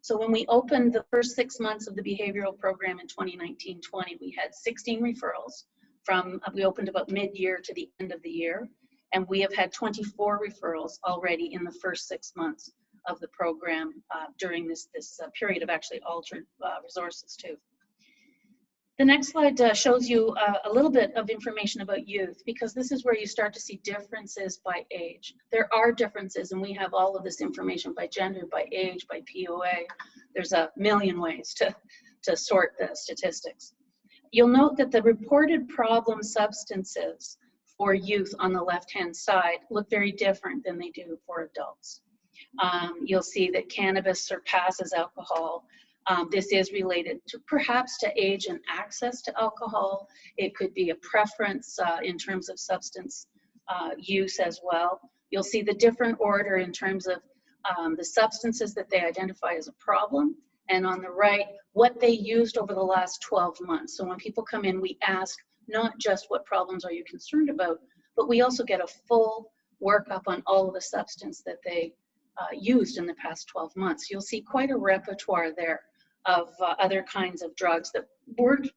So when we opened the first 6 months of the behavioral program in 2019-20, we had 16 referrals we opened about mid-year to the end of the year, and we have had 24 referrals already in the first 6 months of the program during this period of actually altered resources too. The next slide shows you a little bit of information about youth, because this is where you start to see differences by age. There are differences, and we have all of this information by gender, by age, by POA. There's a million ways to sort the statistics. You'll note that the reported problem substances for youth on the left-hand side look very different than they do for adults. You'll see that cannabis surpasses alcohol. This is related to perhaps to age and access to alcohol. It could be a preference in terms of substance use as well. You'll see the different order in terms of the substances that they identify as a problem, and on the right, what they used over the last 12 months. So when people come in, we ask not just what problems are you concerned about, but we also get a full workup on all of the substance that they used in the past 12 months. You'll see quite a repertoire there of other kinds of drugs that weren't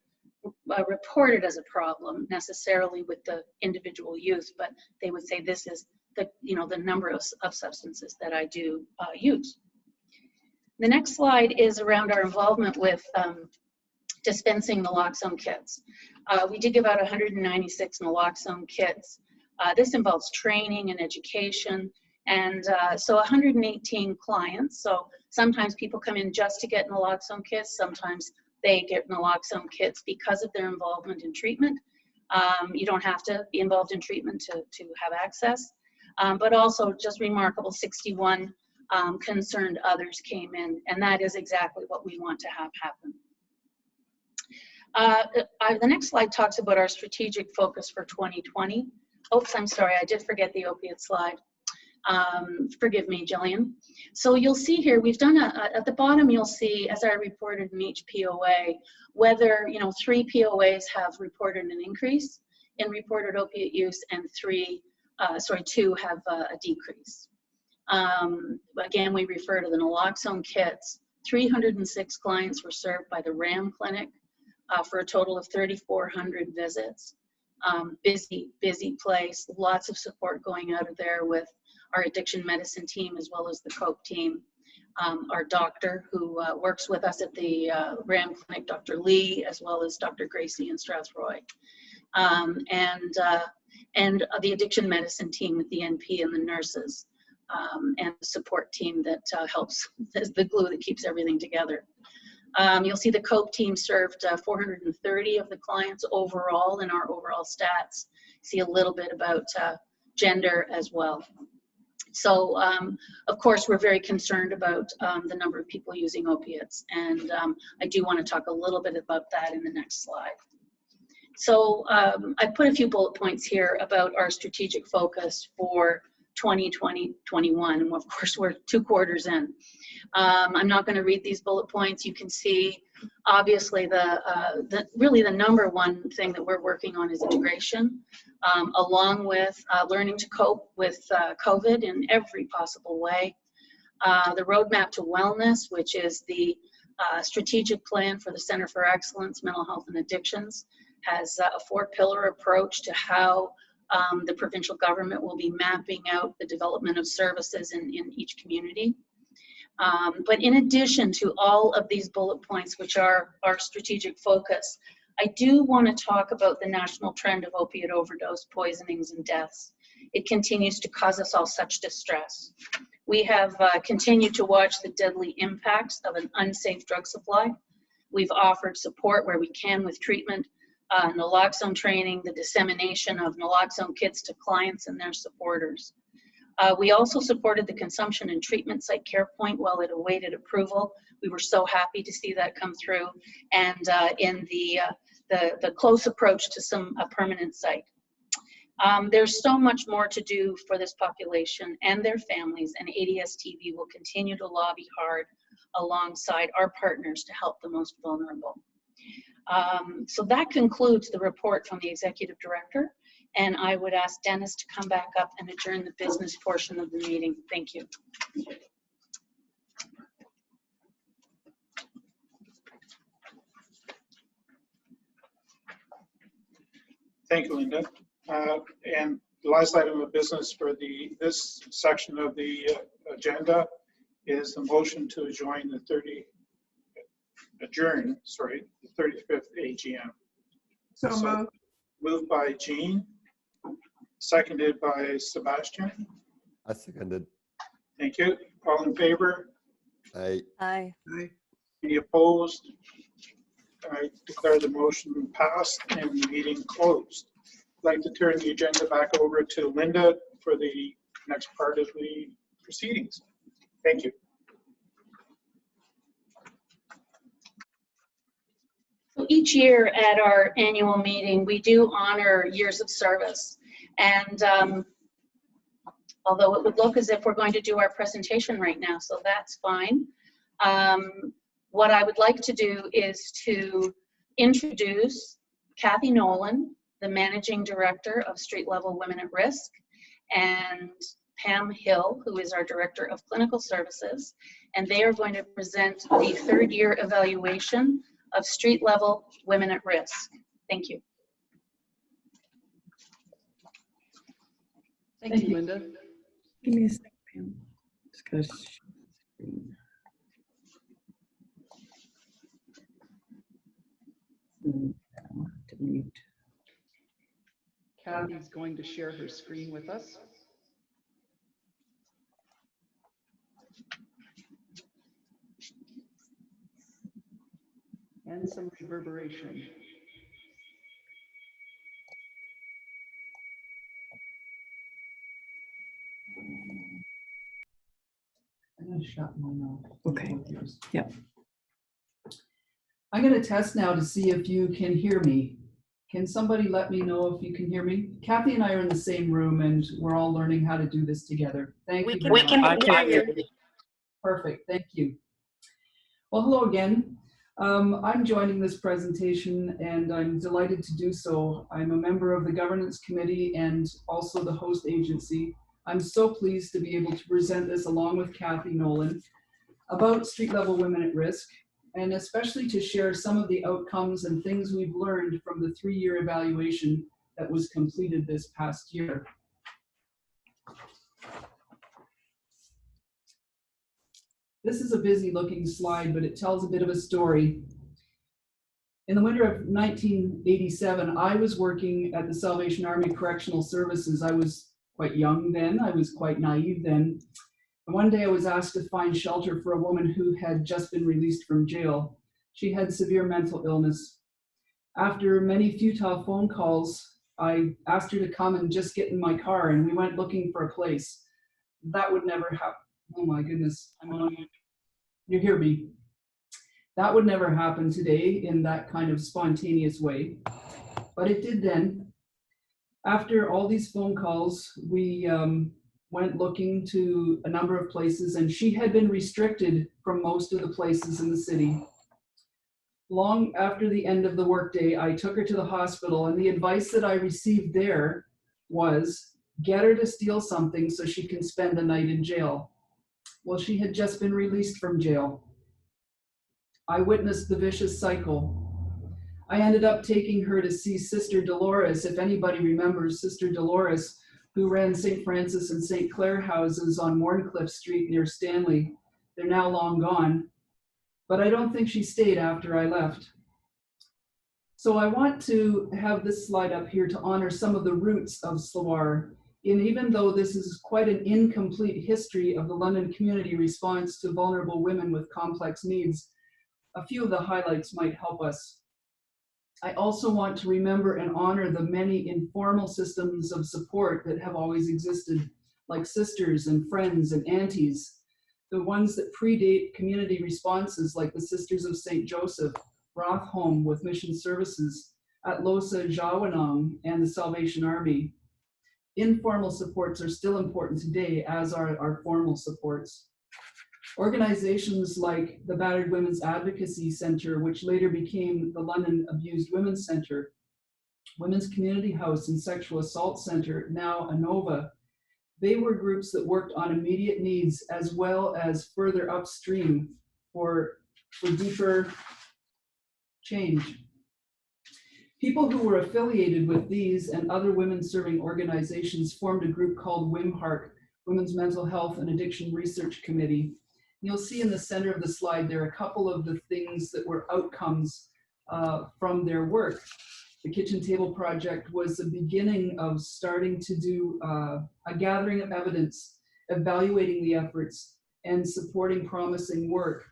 reported as a problem necessarily with the individual use, but they would say this is the number of substances that I do use. The next slide is around our involvement with dispensing naloxone kits. We did give out 196 naloxone kits. This involves training and education, and so 118 clients. So sometimes people come in just to get naloxone kits. Sometimes they get naloxone kits because of their involvement in treatment. You don't have to be involved in treatment to have access, but also just remarkable 61 concerned others came in, and that is exactly what we want to have happen. The next slide talks about our strategic focus for 2020. Oops, I'm sorry, I did forget the opiate slide. Forgive me, Jillian. So you'll see here, we've done at the bottom, you'll see, as I reported in each POA, whether 3 POAs have reported an increase in reported opiate use and 2 have a decrease. Again, we refer to the naloxone kits. 306 clients were served by the RAM clinic for a total of 3,400 visits. Busy place, lots of support going out of there with our addiction medicine team as well as the COPE team. Our doctor who works with us at the RAM clinic, Dr. Lee, as well as Dr. Gracie and Strathroy. And the addiction medicine team with the NP and the nurses. And the support team that helps, as the glue that keeps everything together. You'll see the COPE team served 430 of the clients overall in our overall stats. See a little bit about gender as well. So, of course, we're very concerned about the number of people using opiates, and I do want to talk a little bit about that in the next slide. So I put a few bullet points here about our strategic focus for 2020-21, and of course we're 2 quarters in. I'm not going to read these bullet points. You can see obviously really the number one thing that we're working on is integration, along with learning to cope with COVID in every possible way. The roadmap to wellness, which is the strategic plan for the Center for Excellence, Mental Health and Addictions, has a 4-pillar approach to how the provincial government will be mapping out the development of services in each community. But in addition to all of these bullet points, which are our strategic focus, I do want to talk about the national trend of opiate overdose poisonings and deaths. It continues to cause us all such distress. We have continued to watch the deadly impacts of an unsafe drug supply. We've offered support where we can with treatment, naloxone training, the dissemination of naloxone kits to clients and their supporters. We also supported the consumption and treatment site care point while it awaited approval. We were so happy to see that come through, and in the close approach to a permanent site. There's so much more to do for this population and their families, and ADSTV will continue to lobby hard alongside our partners to help the most vulnerable. So that concludes the report from the Executive Director, and I would ask Dennis to come back up and adjourn the business portion of the meeting. Thank you. Thank you, Linda. And the last item of business for this section of the agenda is the motion to adjourn the 35th AGM. So moved by Jean, seconded by Sebastian. I seconded. Thank you. All in favor? Aye. Aye. Any opposed? I declare the motion passed and the meeting closed. I'd like to turn the agenda back over to Linda for the next part of the proceedings. Thank you. So each year at our annual meeting, we do honor years of service. And although it would look as if we're going to do our presentation right now, so that's fine. What I would like to do is to introduce Kathy Nolan, the Managing Director of Street Level Women at Risk, and Pam Hill, who is our Director of Clinical Services, and they are going to present the third year evaluation of Street Level Women at Risk. Thank you. Thank you, Linda. Give me a second, Pam. Just gotta share the screen. I'll have to mute. Kathy's going to share her screen with us. And some reverberation. I'm going to shut mine off. Okay. Yep. I'm going to test now to see if you can hear me. Can somebody let me know if you can hear me? Kathy and I are in the same room and we're all learning how to do this together. Thank you. We can hear you. Perfect. Thank you. Well, hello again. I'm joining this presentation and I'm delighted to do so. I'm a member of the Governance Committee and also the host agency. I'm so pleased to be able to present this along with Kathy Nolan about Street Level Women at Risk, and especially to share some of the outcomes and things we've learned from the 3-year evaluation that was completed this past year. This is a busy looking slide, but it tells a bit of a story. In the winter of 1987, I was working at the Salvation Army Correctional Services. I was quite young then, I was quite naive then. And one day I was asked to find shelter for a woman who had just been released from jail. She had severe mental illness. After many futile phone calls, I asked her to come and just get in my car, and we went looking for a place. That would never happen. Oh my goodness, I'm on. You hear me? That would never happen today in that kind of spontaneous way, but it did then. After all these phone calls, we went looking to a number of places, and she had been restricted from most of the places in the city. Long after the end of the workday, I took her to the hospital, and the advice that I received there was, get her to steal something so she can spend the night in jail. Well, she had just been released from jail. I witnessed the vicious cycle. I ended up taking her to see Sister Dolores, if anybody remembers Sister Dolores, who ran St. Francis and St. Clair houses on Warncliffe Street near Stanley. They're now long gone, but I don't think she stayed after I left. So I want to have this slide up here to honor some of the roots of SLWAR. And even though this is quite an incomplete history of the London community response to vulnerable women with complex needs, a few of the highlights might help us. I also want to remember and honor the many informal systems of support that have always existed, like sisters and friends and aunties, the ones that predate community responses like the Sisters of St. Joseph, Roth Home with Mission Services, At Losa Jawanong, and the Salvation Army. Informal supports are still important today, as are our formal supports. Organizations like the Battered Women's Advocacy Centre, which later became the London Abused Women's Centre, Women's Community House and Sexual Assault Centre, now ANOVA, they were groups that worked on immediate needs as well as further upstream for deeper change. People who were affiliated with these and other women-serving organizations formed a group called WMHARC, Women's Mental Health and Addiction Research Committee. You'll see in the center of the slide there are a couple of the things that were outcomes from their work. The Kitchen Table Project was the beginning of starting to do a gathering of evidence, evaluating the efforts, and supporting promising work.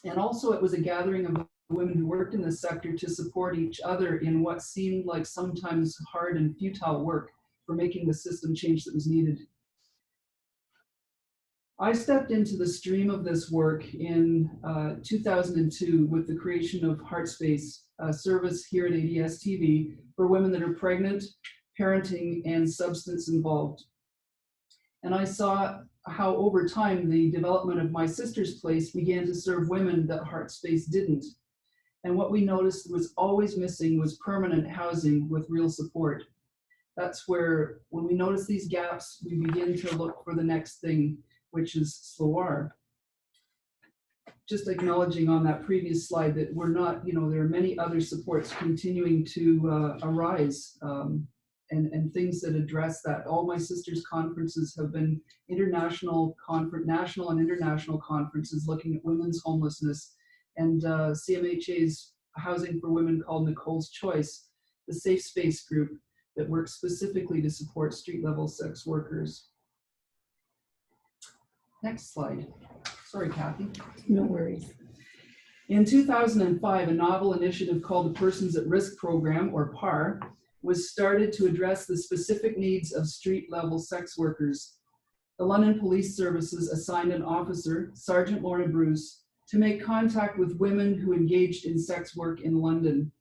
And also it was a gathering of women who worked in the sector to support each other in what seemed like sometimes hard and futile work for making the system change that was needed. I stepped into the stream of this work in 2002 with the creation of HeartSpace, a service here at ADSTV for women that are pregnant, parenting, and substance involved. And I saw how over time the development of My Sister's Place began to serve women that HeartSpace didn't. And what we noticed was always missing was permanent housing with real support. That's where, when we notice these gaps, we begin to look for the next thing, which is SLOAR. Just acknowledging on that previous slide that we're not, there are many other supports continuing to arise and things that address that. All My Sister's conferences have been national and international conferences looking at women's homelessness, and CMHA's Housing for Women called Nicole's Choice, the safe space group that works specifically to support street-level sex workers. Next slide. Sorry, Kathy. No worries. In 2005, a novel initiative called the Persons at Risk Program, or PAR, was started to address the specific needs of street-level sex workers. The London Police Services assigned an officer, Sergeant Lorna Bruce, to make contact with women who engaged in sex work in London.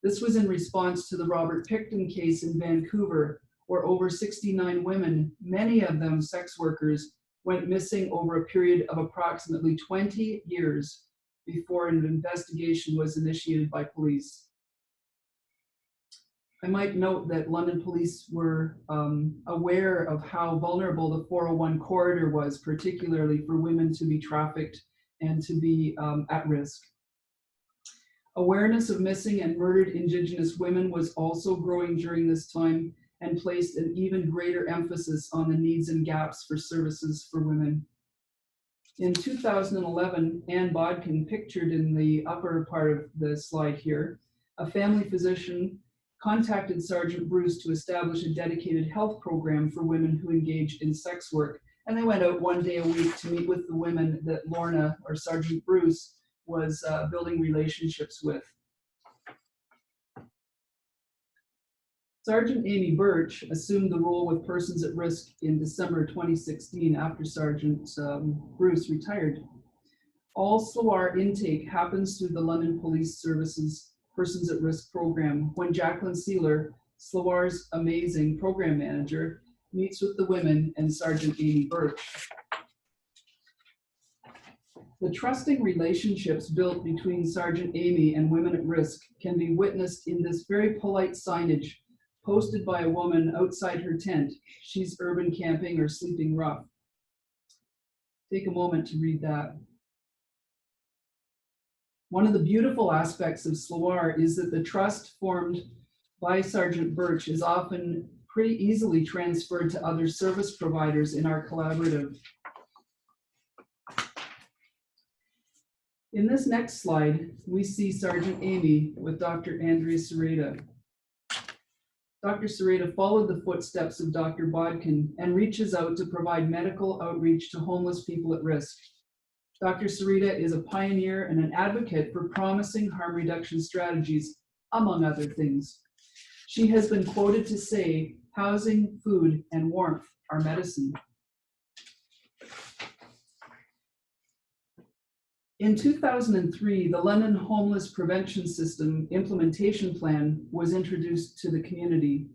This was in response to the Robert Picton case in Vancouver, where over 69 women, many of them sex workers, went missing over a period of approximately 20 years before an investigation was initiated by police. I might note that London police were aware of how vulnerable the 401 corridor was, particularly for women to be trafficked and to be at risk. Awareness of missing and murdered Indigenous women was also growing during this time and placed an even greater emphasis on the needs and gaps for services for women. In 2011, Anne Bodkin, pictured in the upper part of the slide here, a family physician contacted Sergeant Bruce to establish a dedicated health program for women who engaged in sex work. And they went out one day a week to meet with the women that Lorna, or Sergeant Bruce, was building relationships with. Sergeant Amy Birch assumed the role with Persons at Risk in December 2016 after Sergeant Bruce retired. All SLOAR intake happens through the London Police Services Persons at Risk program, when Jacqueline Sealer, SLOAR's amazing program manager, meets with the women and Sergeant Amy Birch. The trusting relationships built between Sergeant Amy and women at risk can be witnessed in this very polite signage posted by a woman outside her tent. She's urban camping or sleeping rough. Take a moment to read that. One of the beautiful aspects of SLOAR is that the trust formed by Sergeant Birch is often pretty easily transferred to other service providers in our collaborative. In this next slide, we see Sergeant Amy with Dr. Andrea Serrata. Dr. Serrata followed the footsteps of Dr. Bodkin and reaches out to provide medical outreach to homeless people at risk. Dr. Serrata is a pioneer and an advocate for promising harm reduction strategies, among other things. She has been quoted to say, "Housing, food, and warmth are medicine." In 2003, the London Homeless Prevention System Implementation Plan was introduced to the community.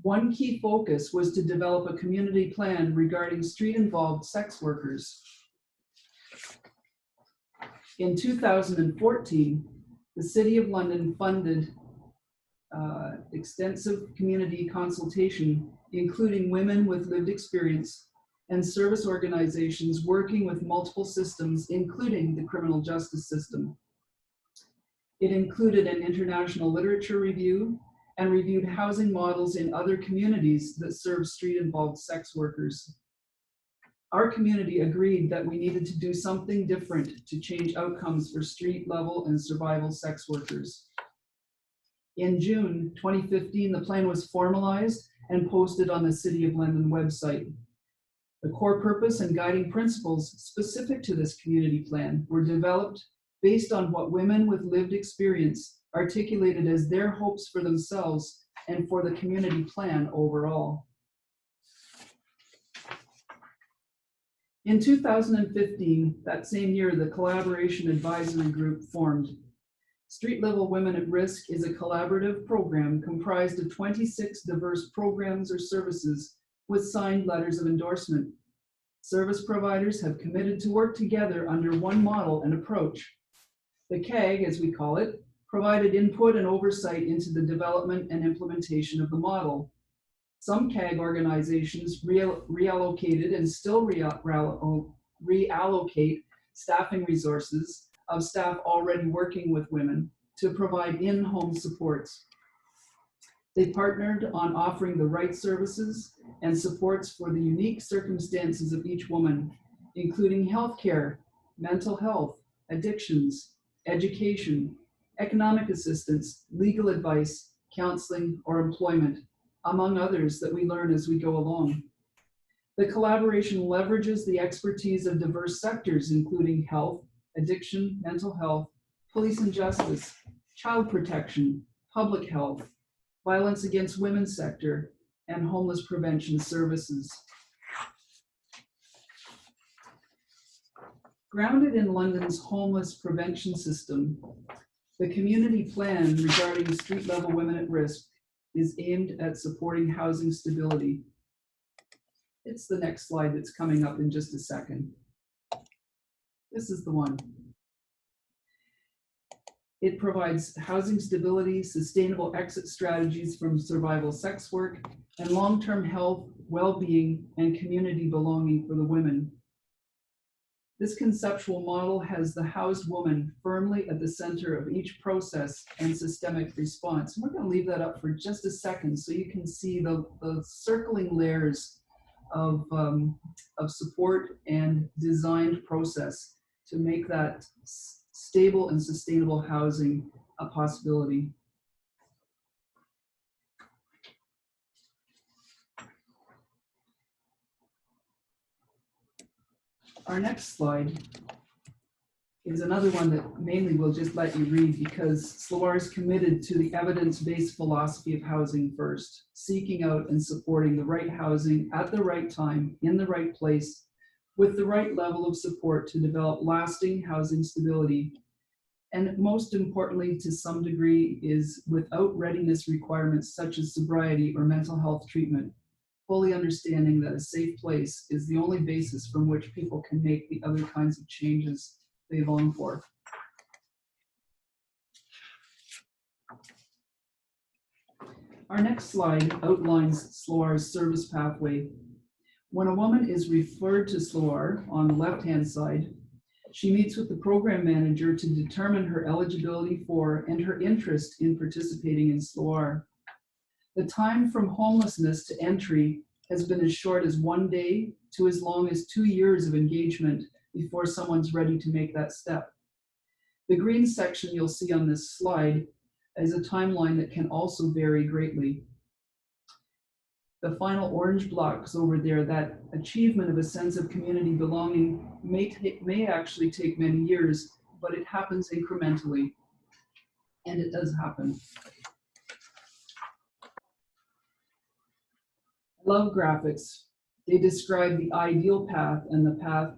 One key focus was to develop a community plan regarding street-involved sex workers. In 2014, the City of London funded extensive community consultation, including women with lived experience and service organizations working with multiple systems, including the criminal justice system. It included an international literature review and reviewed housing models in other communities that serve street-involved sex workers. Our community agreed that we needed to do something different to change outcomes for street-level and survival sex workers. In June 2015, the plan was formalized and posted on the City of London website. The core purpose and guiding principles specific to this community plan were developed based on what women with lived experience articulated as their hopes for themselves and for the community plan overall. In 2015, that same year, the Collaboration Advisory Group formed. Street Level Women at Risk is a collaborative program comprised of 26 diverse programs or services with signed letters of endorsement. Service providers have committed to work together under one model and approach. The CAG, as we call it, provided input and oversight into the development and implementation of the model. Some CAG organizations reallocated and still reallocate staffing resources of staff already working with women to provide in-home supports. They partnered on offering the right services and supports for the unique circumstances of each woman, including healthcare, mental health, addictions, education, economic assistance, legal advice, counseling, or employment, among others that we learn as we go along. The collaboration leverages the expertise of diverse sectors, including health, addiction, mental health, police and justice, child protection, public health, violence against women sector, and homeless prevention services. Grounded in London's homeless prevention system, the community plan regarding street-level women at risk is aimed at supporting housing stability. It's the next slide that's coming up in just a second. This is the one. It provides housing stability, sustainable exit strategies from survival sex work, and long-term health, well-being, and community belonging for the women. This conceptual model has the housed woman firmly at the center of each process and systemic response. And we're going to leave that up for just a second so you can see the circling layers of support and designed process to make that stable and sustainable housing a possibility. Our next slide is another one that mainly we'll just let you read because SLOAR is committed to the evidence-based philosophy of housing first, seeking out and supporting the right housing at the right time, in the right place, with the right level of support to develop lasting housing stability. And most importantly, to some degree, is without readiness requirements such as sobriety or mental health treatment, fully understanding that a safe place is the only basis from which people can make the other kinds of changes they long for. Our next slide outlines SLOAR's service pathway. When a woman is referred to SLOAR on the left-hand side, she meets with the program manager to determine her eligibility for and her interest in participating in SLOAR. The time from homelessness to entry has been as short as 1 day to as long as 2 years of engagement before someone's ready to make that step. The green section you'll see on this slide is a timeline that can also vary greatly. The final orange blocks over there, that achievement of a sense of community belonging may actually take many years, but it happens incrementally, and it does happen. I love graphics. They describe the ideal path and the path,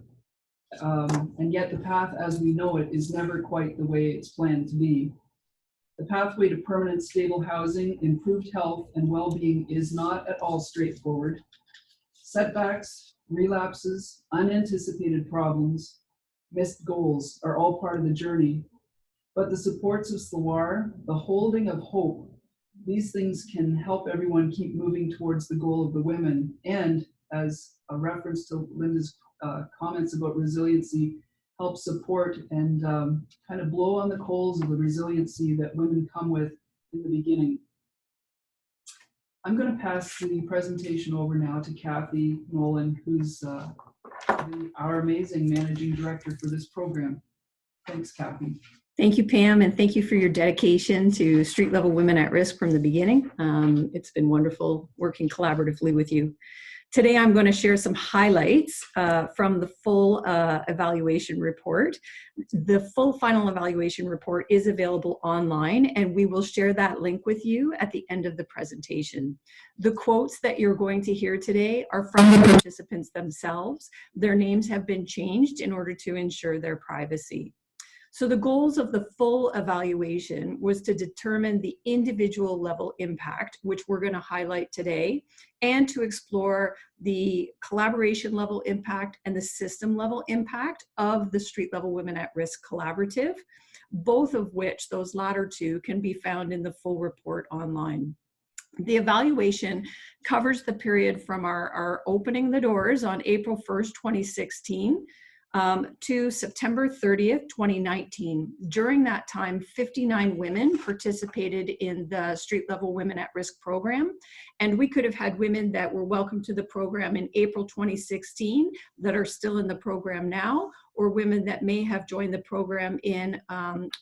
and yet the path as we know it is never quite the way it's planned to be. The pathway to permanent stable housing, improved health, and well-being is not at all straightforward. Setbacks, relapses, unanticipated problems, missed goals are all part of the journey. But the supports of SLWAR, the holding of hope, these things can help everyone keep moving towards the goal of the women. And as a reference to Linda's comments about resiliency, help support and kind of blow on the coals of the resiliency that women come with in the beginning. I'm going to pass the presentation over now to Kathy Nolan, who's our amazing managing director for this program. Thanks, Kathy. Thank you, Pam, and thank you for your dedication to street level women at risk from the beginning. It's been wonderful working collaboratively with you. Today, I'm going to share some highlights from the full evaluation report. The full final evaluation report is available online, and we will share that link with you at the end of the presentation. The quotes that you're going to hear today are from the participants themselves. Their names have been changed in order to ensure their privacy. So the goals of the full evaluation was to determine the individual level impact, which we're going to highlight today, and to explore the collaboration level impact and the system level impact of the Street Level Women at Risk Collaborative, both of which, those latter two, can be found in the full report online. The evaluation covers the period from our opening the doors on April 1st, 2016, to September 30th, 2019. During that time, 59 women participated in the Street Level Women at Risk program, and we could have had women that were welcome to the program in April 2016 that are still in the program now, or women that may have joined the program in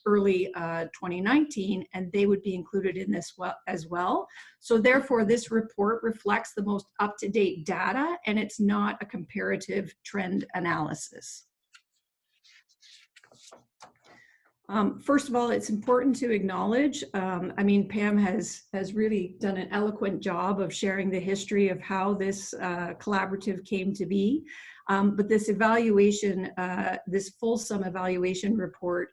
early 2019, and they would be included in this as well. So therefore, this report reflects the most up-to-date data, and it's not a comparative trend analysis. First of all, it's important to acknowledge, I mean, Pam has really done an eloquent job of sharing the history of how this collaborative came to be. But this evaluation, this fulsome evaluation report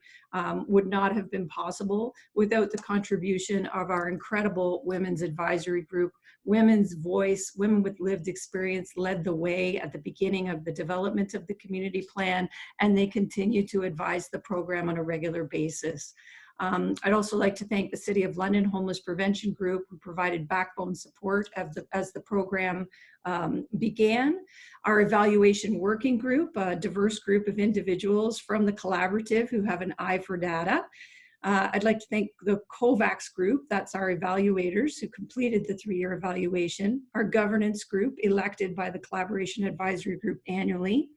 would not have been possible without the contribution of our incredible women's advisory group. Women's voice, women with lived experience led the way at the beginning of the development of the community plan, and they continue to advise the program on a regular basis. I'd also like to thank the City of London Homeless Prevention Group, who provided backbone support as the program began. Our evaluation working group, a diverse group of individuals from the collaborative who have an eye for data. I'd like to thank the COVAX group, that's our evaluators who completed the 3-year evaluation, our governance group elected by the Collaboration Advisory Group annually,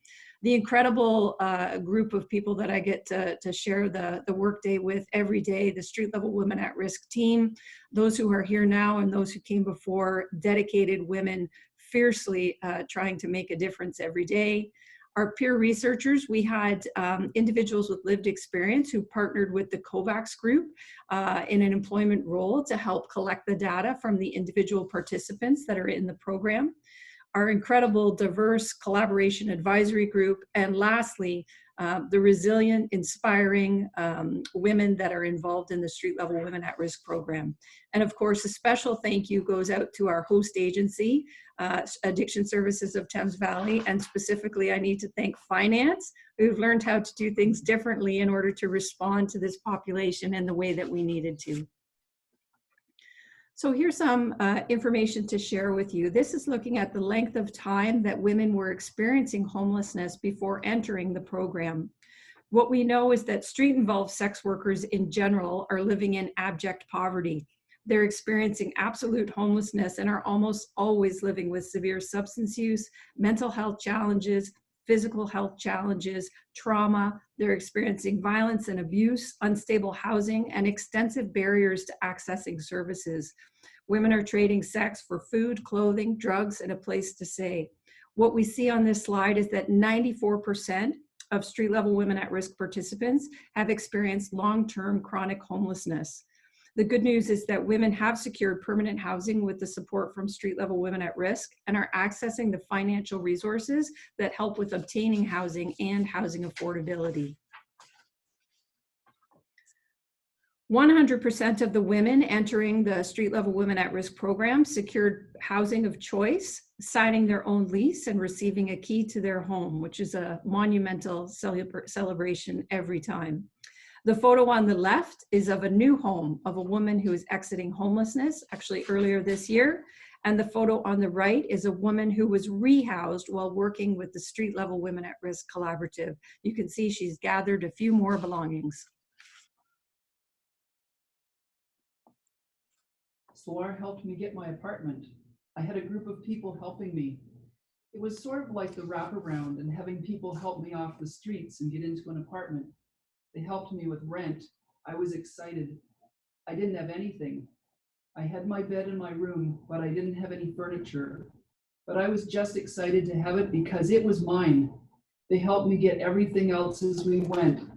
the incredible group of people that I get to share the workday with every day, the Street Level Women at Risk team, those who are here now and those who came before, dedicated women fiercely trying to make a difference every day. Our peer researchers, we had individuals with lived experience who partnered with the COVAX group in an employment role to help collect the data from the individual participants that are in the program. Our incredible diverse collaboration advisory group, and lastly, the resilient, inspiring women that are involved in the Street Level Women at Risk program. And of course, a special thank you goes out to our host agency, Addiction Services of Thames Valley, and specifically I need to thank finance, who've learned how to do things differently in order to respond to this population in the way that we needed to. So here's some information to share with you. This is looking at the length of time that women were experiencing homelessness before entering the program. What we know is that street-involved sex workers in general are living in abject poverty. They're experiencing absolute homelessness and are almost always living with severe substance use, mental health challenges, physical health challenges, trauma. They're experiencing violence and abuse, unstable housing, and extensive barriers to accessing services. Women are trading sex for food, clothing, drugs, and a place to stay. What we see on this slide is that 94% of Street Level Women at Risk participants have experienced long-term chronic homelessness. The good news is that women have secured permanent housing with the support from Street Level Women at Risk and are accessing the financial resources that help with obtaining housing and housing affordability. 100% of the women entering the Street Level Women at Risk program secured housing of choice, signing their own lease and receiving a key to their home, which is a monumental celebration every time. The photo on the left is of a new home of a woman who is exiting homelessness, actually earlier this year. And the photo on the right is a woman who was rehoused while working with the Street Level Women at Risk Collaborative. You can see she's gathered a few more belongings. Solar helped me get my apartment. I had a group of people helping me. It was sort of like the wraparound and having people help me off the streets and get into an apartment. They helped me with rent. I was excited. I didn't have anything. I had my bed in my room, but I didn't have any furniture. But I was just excited to have it because it was mine. They helped me get everything else as we went.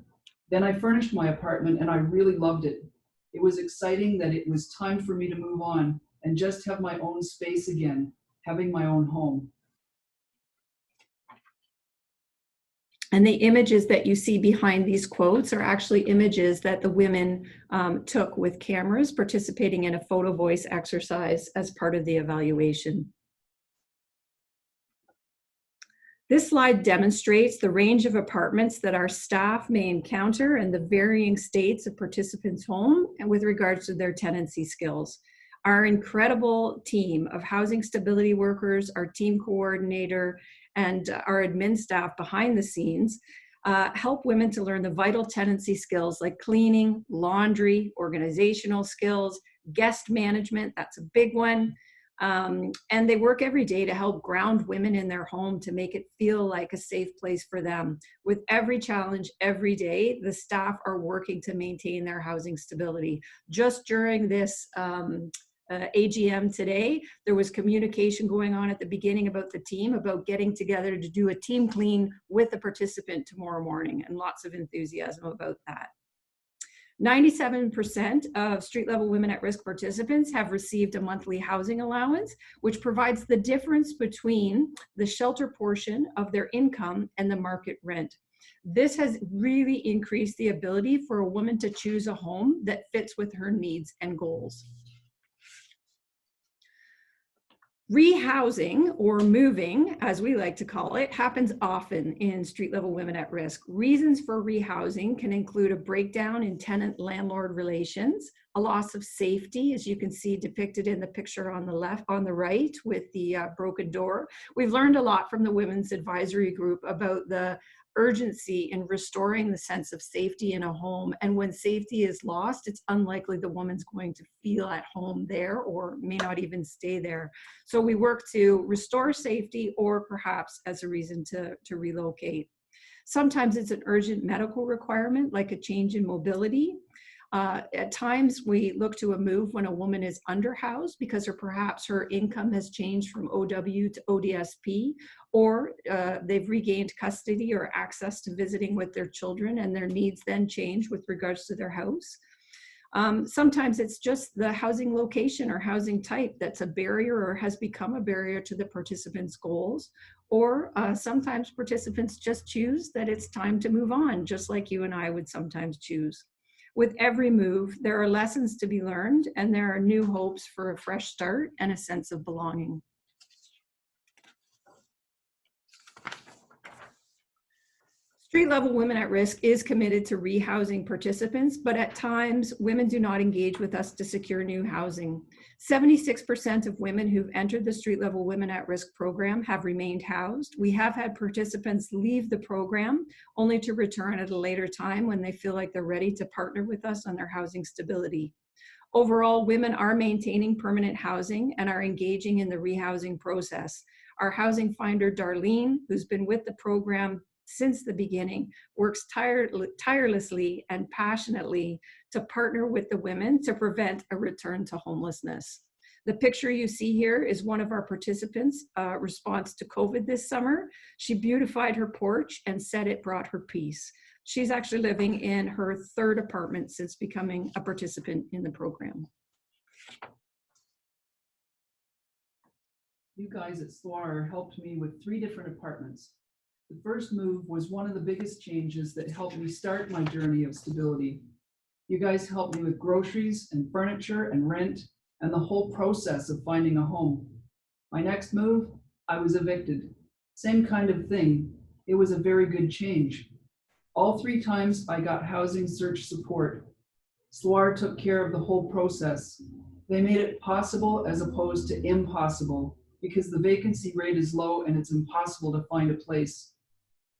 Then I furnished my apartment and I really loved it. It was exciting that it was time for me to move on and just have my own space again, having my own home. And the images that you see behind these quotes are actually images that the women took with cameras, participating in a photo voice exercise as part of the evaluation. This slide demonstrates the range of apartments that our staff may encounter and the varying states of participants' home and with regards to their tenancy skills. Our incredible team of housing stability workers, our team coordinator, and our admin staff behind the scenes help women to learn the vital tenancy skills like cleaning, laundry, organizational skills, guest management, that's a big one. And they work every day to help ground women in their home to make it feel like a safe place for them. With every challenge every day, the staff are working to maintain their housing stability. Just during this AGM today, there was communication going on at the beginning about the team, about getting together to do a team clean with a participant tomorrow morning, and lots of enthusiasm about that. 97% of Street Level Women at Risk participants have received a monthly housing allowance, which provides the difference between the shelter portion of their income and the market rent. This has really increased the ability for a woman to choose a home that fits with her needs and goals. Rehousing, or moving, as we like to call it, happens often in Street Level Women at Risk. Reasons for rehousing can include a breakdown in tenant-landlord relations, a loss of safety, as you can see depicted in the picture on the left, on the right, with the broken door. We've learned a lot from the Women's Advisory Group about the urgency in restoring the sense of safety in a home. And when safety is lost, it's unlikely the woman's going to feel at home there or may not even stay there. So we work to restore safety or perhaps as a reason to relocate. Sometimes it's an urgent medical requirement, like a change in mobility. At times we look to a move when a woman is underhoused because perhaps her income has changed from OW to ODSP, or they've regained custody or access to visiting with their children and their needs then change with regards to their house. Sometimes it's just the housing location or housing type that's a barrier or has become a barrier to the participants' goals. Or sometimes participants just choose that it's time to move on, just like you and I would sometimes choose. With every move, there are lessons to be learned and there are new hopes for a fresh start and a sense of belonging. Street Level Women at Risk is committed to rehousing participants, but at times women do not engage with us to secure new housing. 76% of women who've entered the Street Level Women at Risk program have remained housed. We have had participants leave the program only to return at a later time when they feel like they're ready to partner with us on their housing stability. Overall, women are maintaining permanent housing and are engaging in the rehousing process. Our housing finder, Darlene, who's been with the program since the beginning, works tirelessly and passionately to partner with the women to prevent a return to homelessness. The picture you see here is one of our participants' response to COVID this summer. She beautified her porch and said it brought her peace. She's actually living in her third apartment since becoming a participant in the program. You guys at SLAR helped me with 3 different apartments. The first move was one of the biggest changes that helped me start my journey of stability. You guys helped me with groceries and furniture and rent and the whole process of finding a home. My next move, I was evicted. Same kind of thing. It was a very good change. All 3 times I got housing search support. SLOAR took care of the whole process. They made it possible as opposed to impossible because the vacancy rate is low and it's impossible to find a place.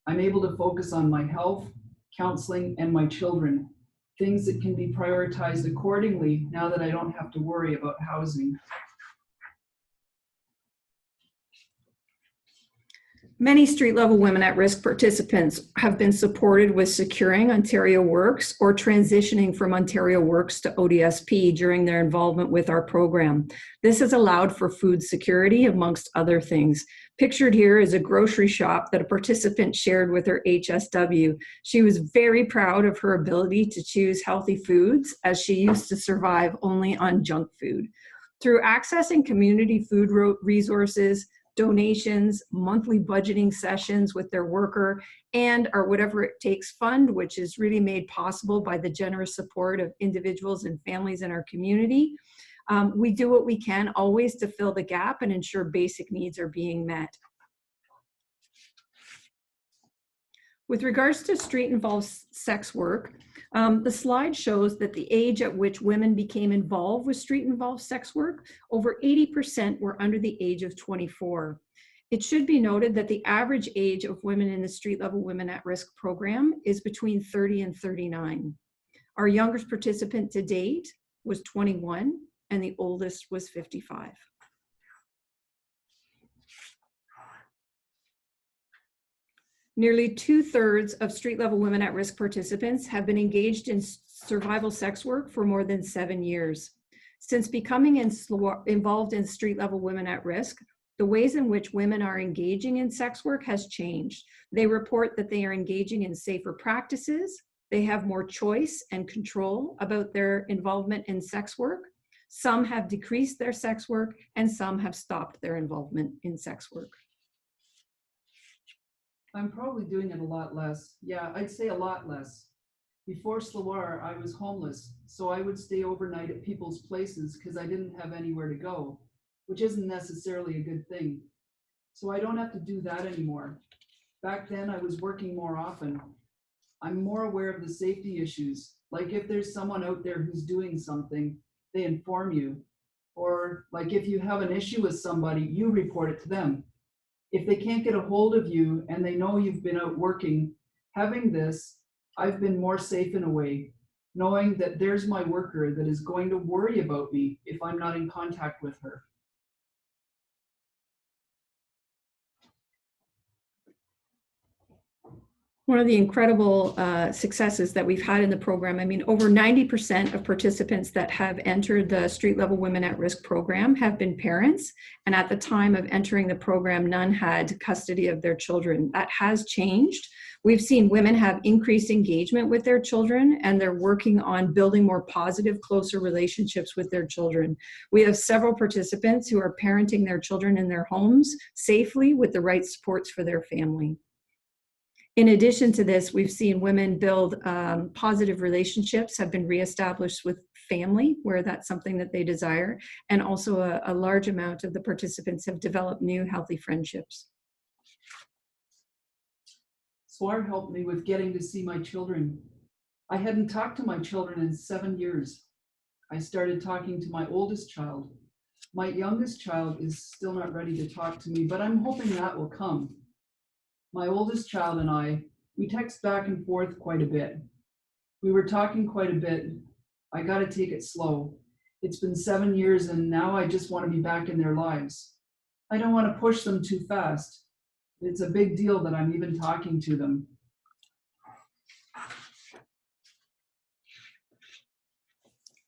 I'm able to focus on my health, counseling, and my children, things that can be prioritized accordingly now that I don't have to worry about housing. Many street-level women at risk participants have been supported with securing Ontario Works or transitioning from Ontario Works to ODSP during their involvement with our program. This has allowed for food security, amongst other things. Pictured here is a grocery shop that a participant shared with her HSW. She was very proud of her ability to choose healthy foods, as she used to survive only on junk food. Through accessing community food resources, donations, monthly budgeting sessions with their worker, and our Whatever It Takes fund, which is really made possible by the generous support of individuals and families in our community. We do what we can always to fill the gap and ensure basic needs are being met. With regards to street-involved sex work, the slide shows that the age at which women became involved with street-involved sex work, over 80% were under the age of 24. It should be noted that the average age of women in the street-level Women at Risk program is between 30 and 39. Our youngest participant to date was 21, and the oldest was 55. Nearly 2/3 of street-level Women at Risk participants have been engaged in survival sex work for more than 7 years. Since becoming involved in street-level Women at Risk, the ways in which women are engaging in sex work has changed. They report that they are engaging in safer practices, they have more choice and control about their involvement in sex work. Some have decreased their sex work, and some have stopped their involvement in sex work. I'm probably doing it a lot less. Yeah, I'd say a lot less. Before SLOAR, I was homeless, so I would stay overnight at people's places because I didn't have anywhere to go, which isn't necessarily a good thing. So I don't have to do that anymore. Back then, I was working more often. I'm more aware of the safety issues, like if there's someone out there who's doing something, they inform you. Or like if you have an issue with somebody, you report it to them. If they can't get a hold of you and they know you've been out working, having this, I've been more safe in a way, knowing that there's my worker that is going to worry about me if I'm not in contact with her. One of the incredible successes that we've had in the program, I mean, over 90% of participants that have entered the Street Level Women at Risk program have been parents. And at the time of entering the program, none had custody of their children. That has changed. We've seen women have increased engagement with their children, and they're working on building more positive, closer relationships with their children. We have several participants who are parenting their children in their homes safely with the right supports for their family. In addition to this, we've seen women build positive relationships, have been reestablished with family where that's something that they desire, and also a large amount of the participants have developed new healthy friendships. SLOAR helped me with getting to see my children. I hadn't talked to my children in 7 years. I started talking to my oldest child. My youngest child is still not ready to talk to me, but I'm hoping that will come. My oldest child and I, we text back and forth quite a bit. We were talking quite a bit. I got to take it slow. It's been 7 years and now I just want to be back in their lives. I don't want to push them too fast. It's a big deal that I'm even talking to them.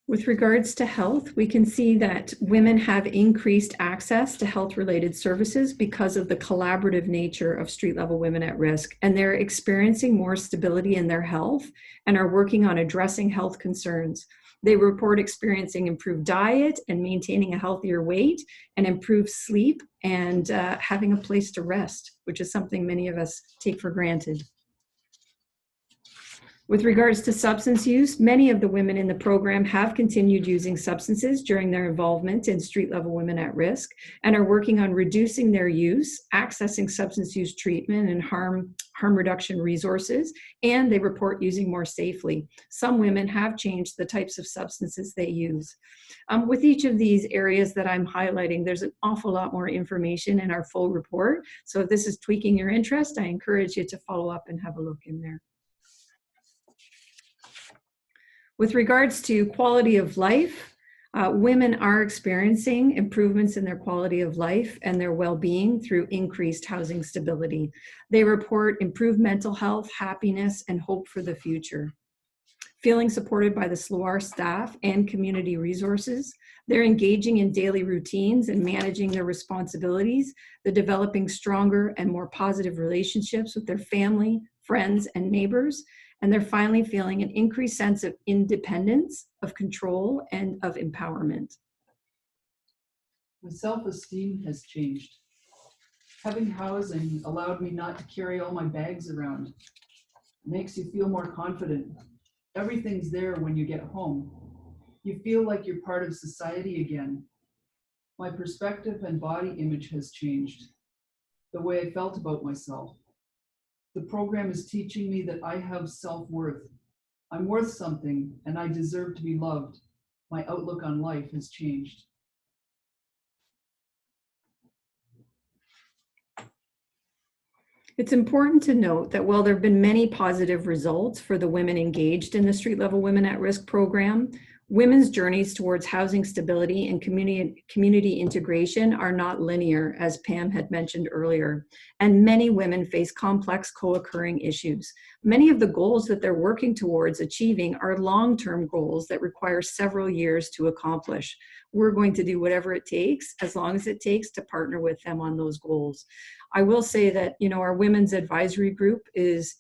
With regards to health, we can see that women have increased access to health-related services because of the collaborative nature of Street Level Women at Risk, and they're experiencing more stability in their health and are working on addressing health concerns. They report experiencing improved diet and maintaining a healthier weight, and improved sleep, and having a place to rest, which is something many of us take for granted. With regards to substance use, many of the women in the program have continued using substances during their involvement in street level women at risk and are working on reducing their use, accessing substance use treatment and harm reduction resources, and they report using more safely. Some women have changed the types of substances they use. With each of these areas that I'm highlighting, there's an awful lot more information in our full report. So if this is tweaking your interest, I encourage you to follow up and have a look in there. With regards to quality of life, women are experiencing improvements in their quality of life and their well-being through increased housing stability. They report improved mental health, happiness, and hope for the future. Feeling supported by the SLOAR staff and community resources, they're engaging in daily routines and managing their responsibilities. They're developing stronger and more positive relationships with their family, friends, and neighbors. And they're finally feeling an increased sense of independence, of control, and of empowerment. My self-esteem has changed. Having housing allowed me not to carry all my bags around. It makes you feel more confident. Everything's there when you get home. You feel like you're part of society again. My perspective and body image has changed. The way I felt about myself. The program is teaching me that I have self-worth. I'm worth something and I deserve to be loved. My outlook on life has changed. It's important to note that while there have been many positive results for the women engaged in the Street Level Women at Risk program, women's journeys towards housing stability and community integration are not linear, as Pam had mentioned earlier, and many women face complex co-occurring issues. Many of the goals that they're working towards achieving are long-term goals that require several years to accomplish. We're going to do whatever it takes, as long as it takes, to partner with them on those goals. I will say that, you know, our women's advisory group is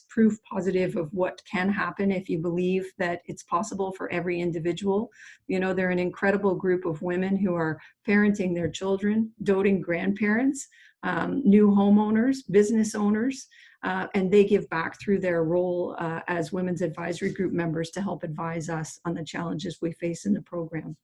proof positive of what can happen if you believe that it's possible for every individual. You know, they're an incredible group of women who are parenting their children, doting grandparents, new homeowners, business owners, and they give back through their role as women's advisory group members to help advise us on the challenges we face in the program.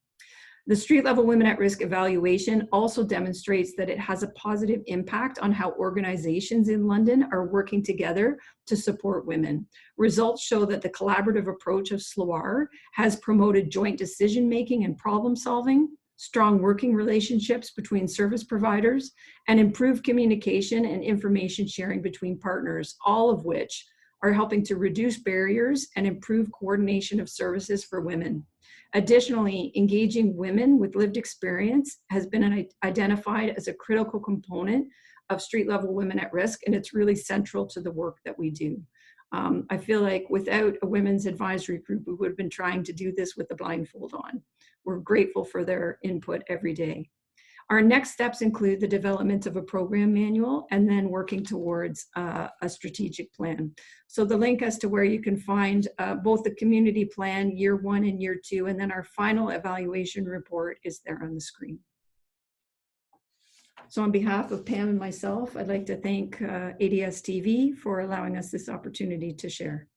The Street Level Women at Risk evaluation also demonstrates that it has a positive impact on how organizations in London are working together to support women. Results show that the collaborative approach of SLOAR has promoted joint decision-making and problem-solving, strong working relationships between service providers, and improved communication and information sharing between partners, all of which are helping to reduce barriers and improve coordination of services for women. Additionally, engaging women with lived experience has been identified as a critical component of Street Level Women at Risk, and it's really central to the work that we do. I feel like without a women's advisory group, we would have been trying to do this with a blindfold on. We're grateful for their input every day. Our next steps include the development of a program manual and then working towards a strategic plan. So the link as to where you can find both the community plan, year 1 and year 2, and then our final evaluation report is there on the screen. So on behalf of Pam and myself, I'd like to thank ADSTV for allowing us this opportunity to share.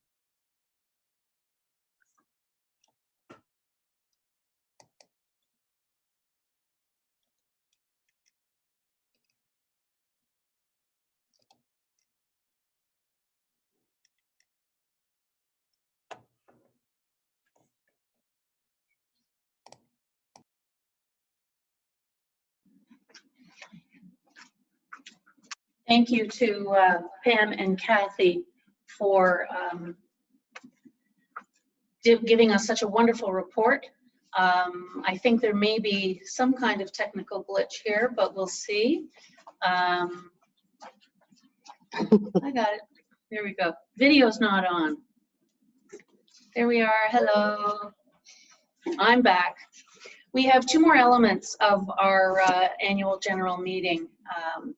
Thank you to Pam and Kathy for giving us such a wonderful report. I think there may be some kind of technical glitch here, but we'll see. I got it. There we go. Video's not on. There we are. Hello. I'm back. We have 2 more elements of our annual general meeting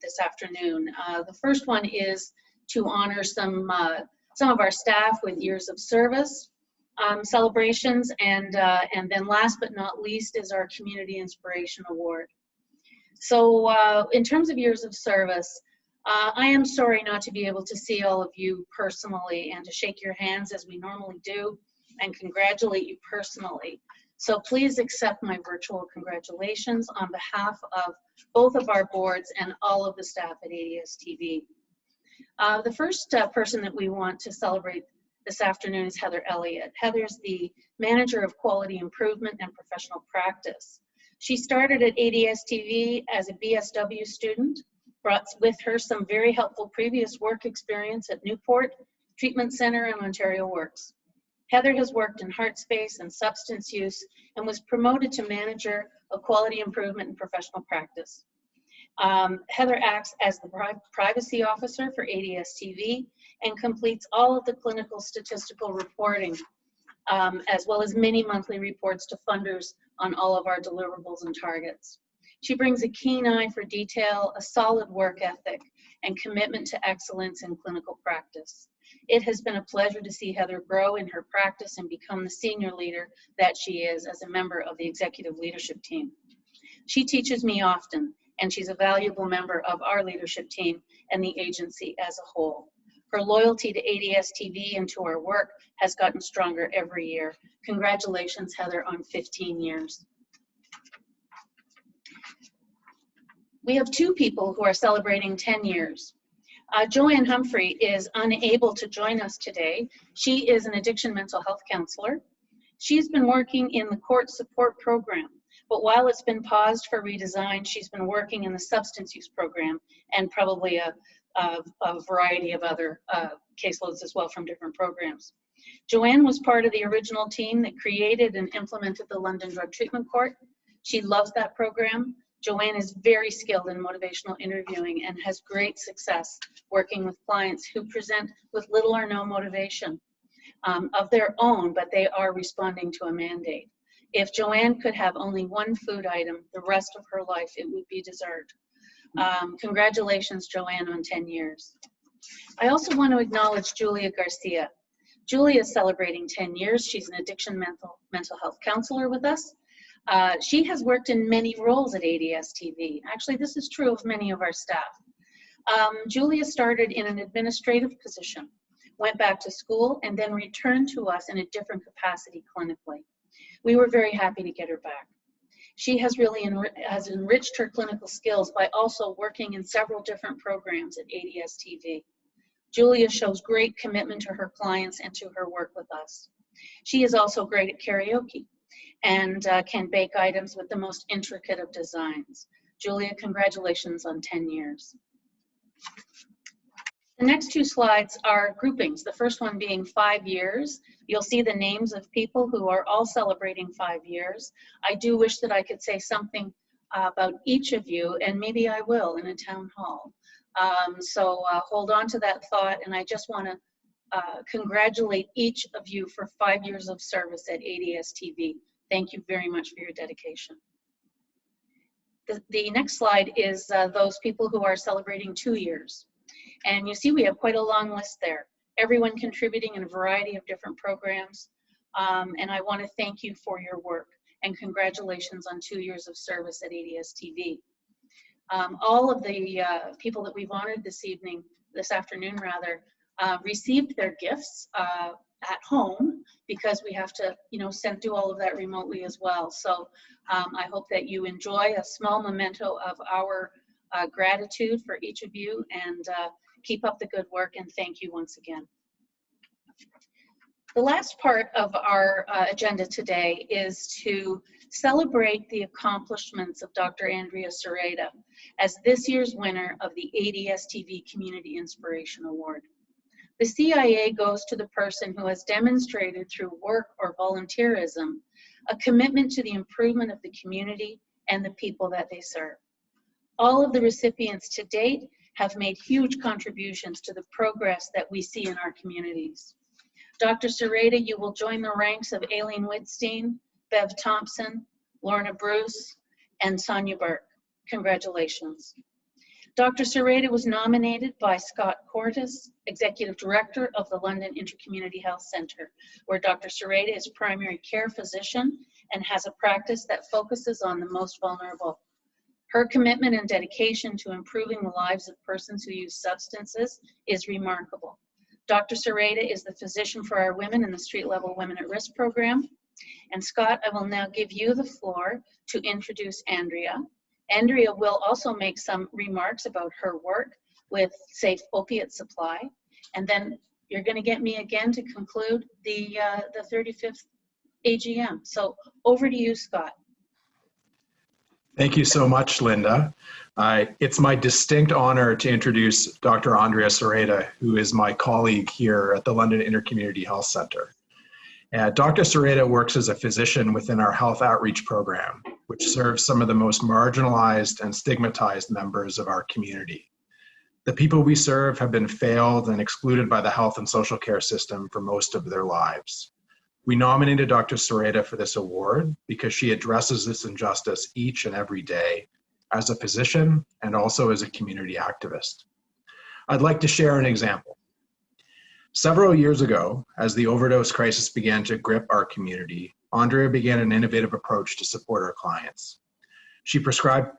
this afternoon. The first one is to honor some of our staff with years of service celebrations, and then last but not least is our Community Inspiration Award. So in terms of years of service, I am sorry not to be able to see all of you personally and to shake your hands as we normally do and congratulate you personally. So please accept my virtual congratulations on behalf of both of our boards and all of the staff at ADSTV. The first person that we want to celebrate this afternoon is Heather Elliott. Heather's the Manager of Quality Improvement and Professional Practice. She started at ADSTV as a BSW student, brought with her some very helpful previous work experience at Newport Treatment Center and Ontario Works. Heather has worked in heart space and substance use and was promoted to Manager of Quality Improvement and Professional Practice. Heather acts as the Privacy Officer for ADSTV and completes all of the clinical statistical reporting, as well as many monthly reports to funders on all of our deliverables and targets. She brings a keen eye for detail, a solid work ethic, and commitment to excellence in clinical practice. It has been a pleasure to see Heather grow in her practice and become the senior leader that she is as a member of the executive leadership team. She teaches me often, and she's a valuable member of our leadership team and the agency as a whole. Her loyalty to ADSTV and to our work has gotten stronger every year. Congratulations, Heather, on 15 years. We have two people who are celebrating 10 years. Joanne Humphrey is unable to join us today. She is an addiction mental health counselor. She's been working in the court support program, but while it's been paused for redesign, she's been working in the substance use program and probably a variety of other caseloads as well from different programs. Joanne was part of the original team that created and implemented the London Drug Treatment Court. She loves that program. Joanne is very skilled in motivational interviewing and has great success working with clients who present with little or no motivation of their own, but they are responding to a mandate. If Joanne could have only one food item the rest of her life, it would be dessert. Congratulations, Joanne, on 10 years. I also want to acknowledge Julia Garcia. Julia is celebrating 10 years. She's an addiction mental health counselor with us. She has worked in many roles at ADSTV. Actually, this is true of many of our staff. Julia started in an administrative position, went back to school, and then returned to us in a different capacity clinically. We were very happy to get her back. She has really enriched her clinical skills by also working in several different programs at ADSTV. Julia shows great commitment to her clients and to her work with us. She is also great at karaoke and can bake items with the most intricate of designs. Julia, congratulations on 10 years. The next two slides are groupings, the first one being 5 years. You'll see the names of people who are all celebrating 5 years. I do wish that I could say something about each of you, and maybe I will in a town hall. So hold on to that thought, and I just want to congratulate each of you for 5 years of service at ADSTV. Thank you very much for your dedication. The next slide is those people who are celebrating 2 years. And you see we have quite a long list there. Everyone contributing in a variety of different programs. And I want to thank you for your work and congratulations on 2 years of service at ADSTV. All of the people that we've honored this afternoon, received their gifts at home because we have to, do all of that remotely as well. So I hope that you enjoy a small memento of our gratitude for each of you, and keep up the good work, and thank you once again. The last part of our agenda today is to celebrate the accomplishments of Dr. Andrea Sereda as this year's winner of the ADSTV Community Inspiration Award. The CIA goes to the person who has demonstrated through work or volunteerism a commitment to the improvement of the community and the people that they serve. All of the recipients to date have made huge contributions to the progress that we see in our communities. Dr. Sereda, you will join the ranks of Aileen Whitstein, Bev Thompson, Lorna Bruce, and Sonia Burke. Congratulations. Dr. Sereda was nominated by Scott Cortis, Executive Director of the London Intercommunity Health Centre, where Dr. Sereda is primary care physician and has a practice that focuses on the most vulnerable. Her commitment and dedication to improving the lives of persons who use substances is remarkable. Dr. Sereda is the physician for our women in the Street Level Women at Risk program. And Scott, I will now give you the floor to introduce Andrea. Andrea will also make some remarks about her work with Safe Opiate Supply. And then you're going to get me again to conclude the 35th AGM. So over to you, Scott. Thank you so much, Linda. It's my distinct honor to introduce Dr. Andrea Sereda, who is my colleague here at the London Intercommunity Health Centre. Dr. Sereda works as a physician within our health outreach program, which serves some of the most marginalized and stigmatized members of our community. The people we serve have been failed and excluded by the health and social care system for most of their lives. We nominated Dr. Sereda for this award because she addresses this injustice each and every day as a physician and also as a community activist. I'd like to share an example. Several years ago, as the overdose crisis began to grip our community, Andrea began an innovative approach to support our clients. She prescribed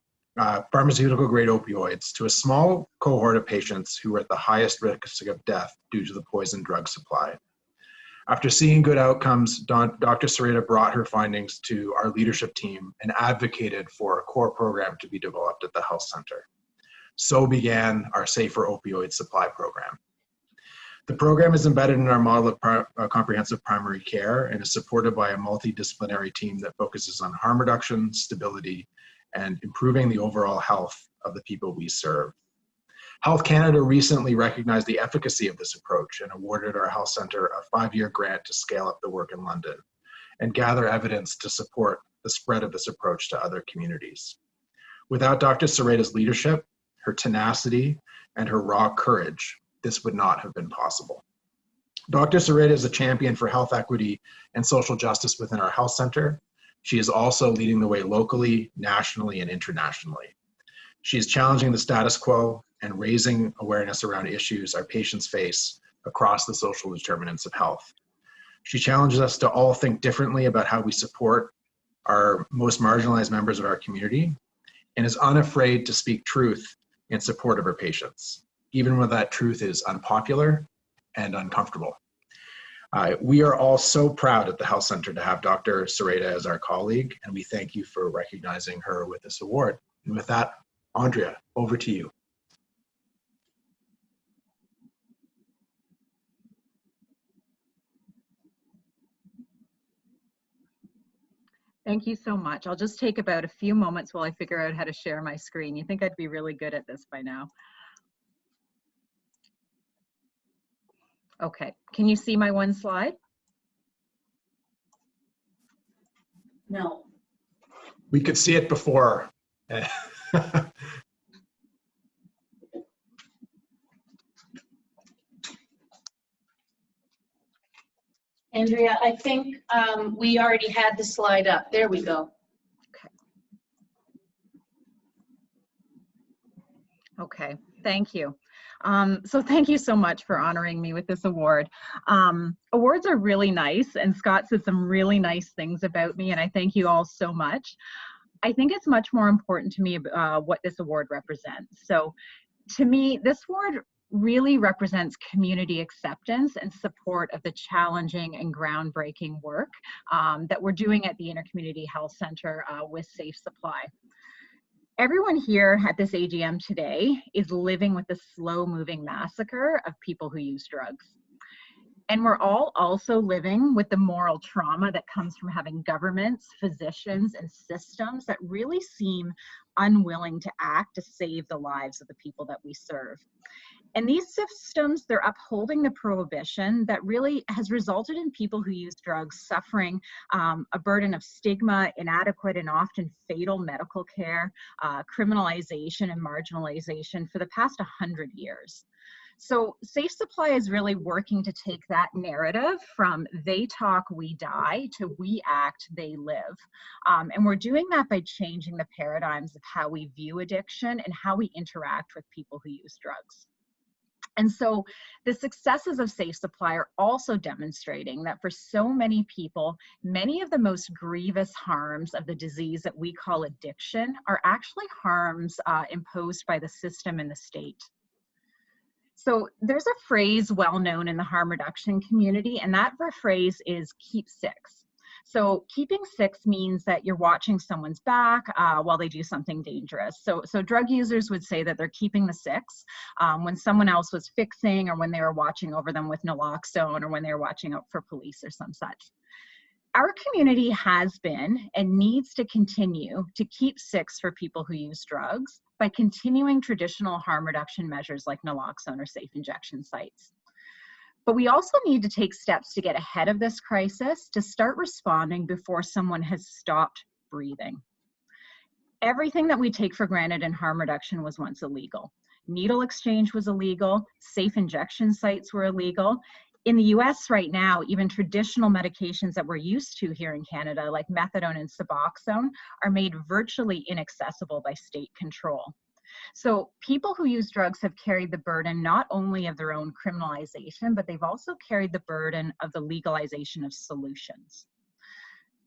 pharmaceutical-grade opioids to a small cohort of patients who were at the highest risk of death due to the poison drug supply. After seeing good outcomes, Dr. Sereda brought her findings to our leadership team and advocated for a core program to be developed at the health center. So began our Safer Opioid Supply program. The program is embedded in our model of comprehensive primary care and is supported by a multidisciplinary team that focuses on harm reduction, stability, and improving the overall health of the people we serve. Health Canada recently recognized the efficacy of this approach and awarded our health center a 5-year grant to scale up the work in London and gather evidence to support the spread of this approach to other communities. Without Dr. Sereda's leadership, her tenacity, and her raw courage, this would not have been possible. Dr. Sereda is a champion for health equity and social justice within our health center. She is also leading the way locally, nationally, and internationally. She is challenging the status quo and raising awareness around issues our patients face across the social determinants of health. She challenges us to all think differently about how we support our most marginalized members of our community and is unafraid to speak truth in support of her patients, even when that truth is unpopular and uncomfortable. We are all so proud at the Health Center to have Dr. Sereda as our colleague, and we thank you for recognizing her with this award. And with that, Andrea, over to you. Thank you so much. I'll just take about a few moments while I figure out how to share my screen. You think I'd be really good at this by now. Okay, can you see my one slide? No. We could see it before. Andrea, I think we already had the slide up. There we go. Okay, thank you. So thank you so much for honoring me with this award. Awards are really nice, and Scott said some really nice things about me, and I thank you all so much. I think it's much more important to me what this award represents. So to me, this award really represents community acceptance and support of the challenging and groundbreaking work that we're doing at the Intercommunity Health Center with Safe Supply. Everyone here at this AGM today is living with the slow-moving massacre of people who use drugs. And we're all also living with the moral trauma that comes from having governments, physicians, and systems that really seem unwilling to act to save the lives of the people that we serve. And these systems, they're upholding the prohibition that really has resulted in people who use drugs suffering a burden of stigma, inadequate and often fatal medical care, criminalization and marginalization for the past 100 years. So Safe Supply is really working to take that narrative from they talk, we die to we act, they live. And we're doing that by changing the paradigms of how we view addiction and how we interact with people who use drugs. And so the successes of Safe Supply are also demonstrating that for so many people, many of the most grievous harms of the disease that we call addiction are actually harms imposed by the system and the state. So there's a phrase well known in the harm reduction community, and that phrase is keep six. So keeping six means that you're watching someone's back while they do something dangerous. So drug users would say that they're keeping the six when someone else was fixing, or when they were watching over them with naloxone, or when they were watching out for police or some such. Our community has been and needs to continue to keep six for people who use drugs by continuing traditional harm reduction measures like naloxone or safe injection sites. But we also need to take steps to get ahead of this crisis, to start responding before someone has stopped breathing. Everything that we take for granted in harm reduction was once illegal. Needle exchange was illegal, safe injection sites were illegal. In the US right now, even traditional medications that we're used to here in Canada, like methadone and Suboxone, are made virtually inaccessible by state control. So people who use drugs have carried the burden not only of their own criminalization, but they've also carried the burden of the legalization of solutions.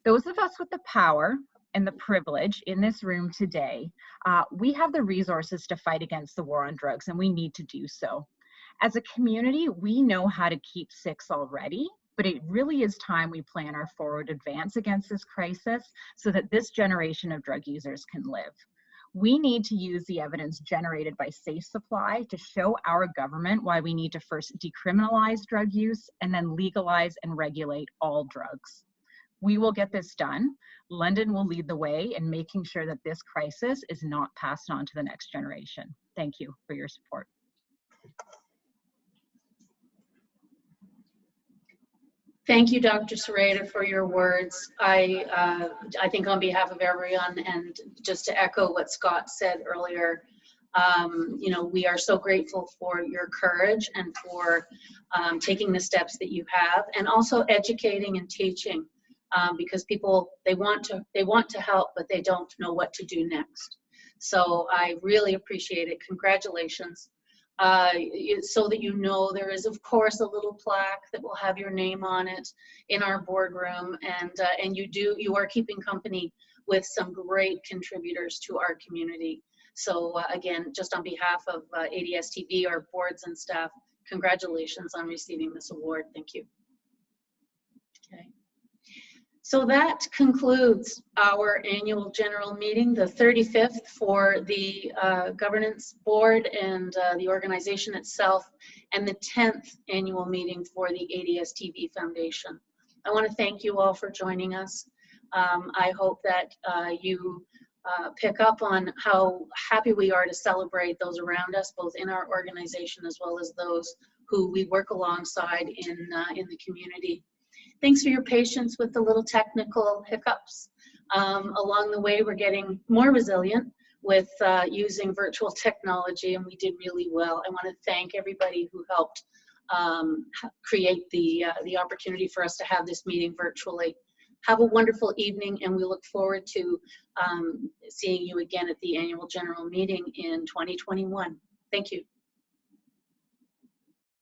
Those of us with the power and the privilege in this room today, we have the resources to fight against the war on drugs, and we need to do so. As a community, we know how to keep six already, but it really is time we plan our forward advance against this crisis so that this generation of drug users can live. We need to use the evidence generated by Safe Supply to show our government why we need to first decriminalize drug use and then legalize and regulate all drugs. We will get this done. London will lead the way in making sure that this crisis is not passed on to the next generation. Thank you for your support. Thank you, Dr. Sereda, for your words. I think on behalf of everyone, and just to echo what Scott said earlier, you know, we are so grateful for your courage and for taking the steps that you have, and also educating and teaching, because people, they want to help, but they don't know what to do next. So I really appreciate it. Congratulations. So that you know, there is of course a little plaque that will have your name on it in our boardroom, and you are keeping company with some great contributors to our community. So again, just on behalf of ADSTV, our boards and staff, congratulations on receiving this award. Thank you. Okay. So that concludes our annual general meeting, the 35th for the governance board and the organization itself, and the 10th annual meeting for the ADSTV Foundation. I want to thank you all for joining us. I hope that you pick up on how happy we are to celebrate those around us, both in our organization as well as those who we work alongside in the community. Thanks for your patience with the little technical hiccups. Along the way, we're getting more resilient with using virtual technology, and we did really well. I want to thank everybody who helped create the opportunity for us to have this meeting virtually. Have a wonderful evening, and we look forward to seeing you again at the annual general meeting in 2021. Thank you.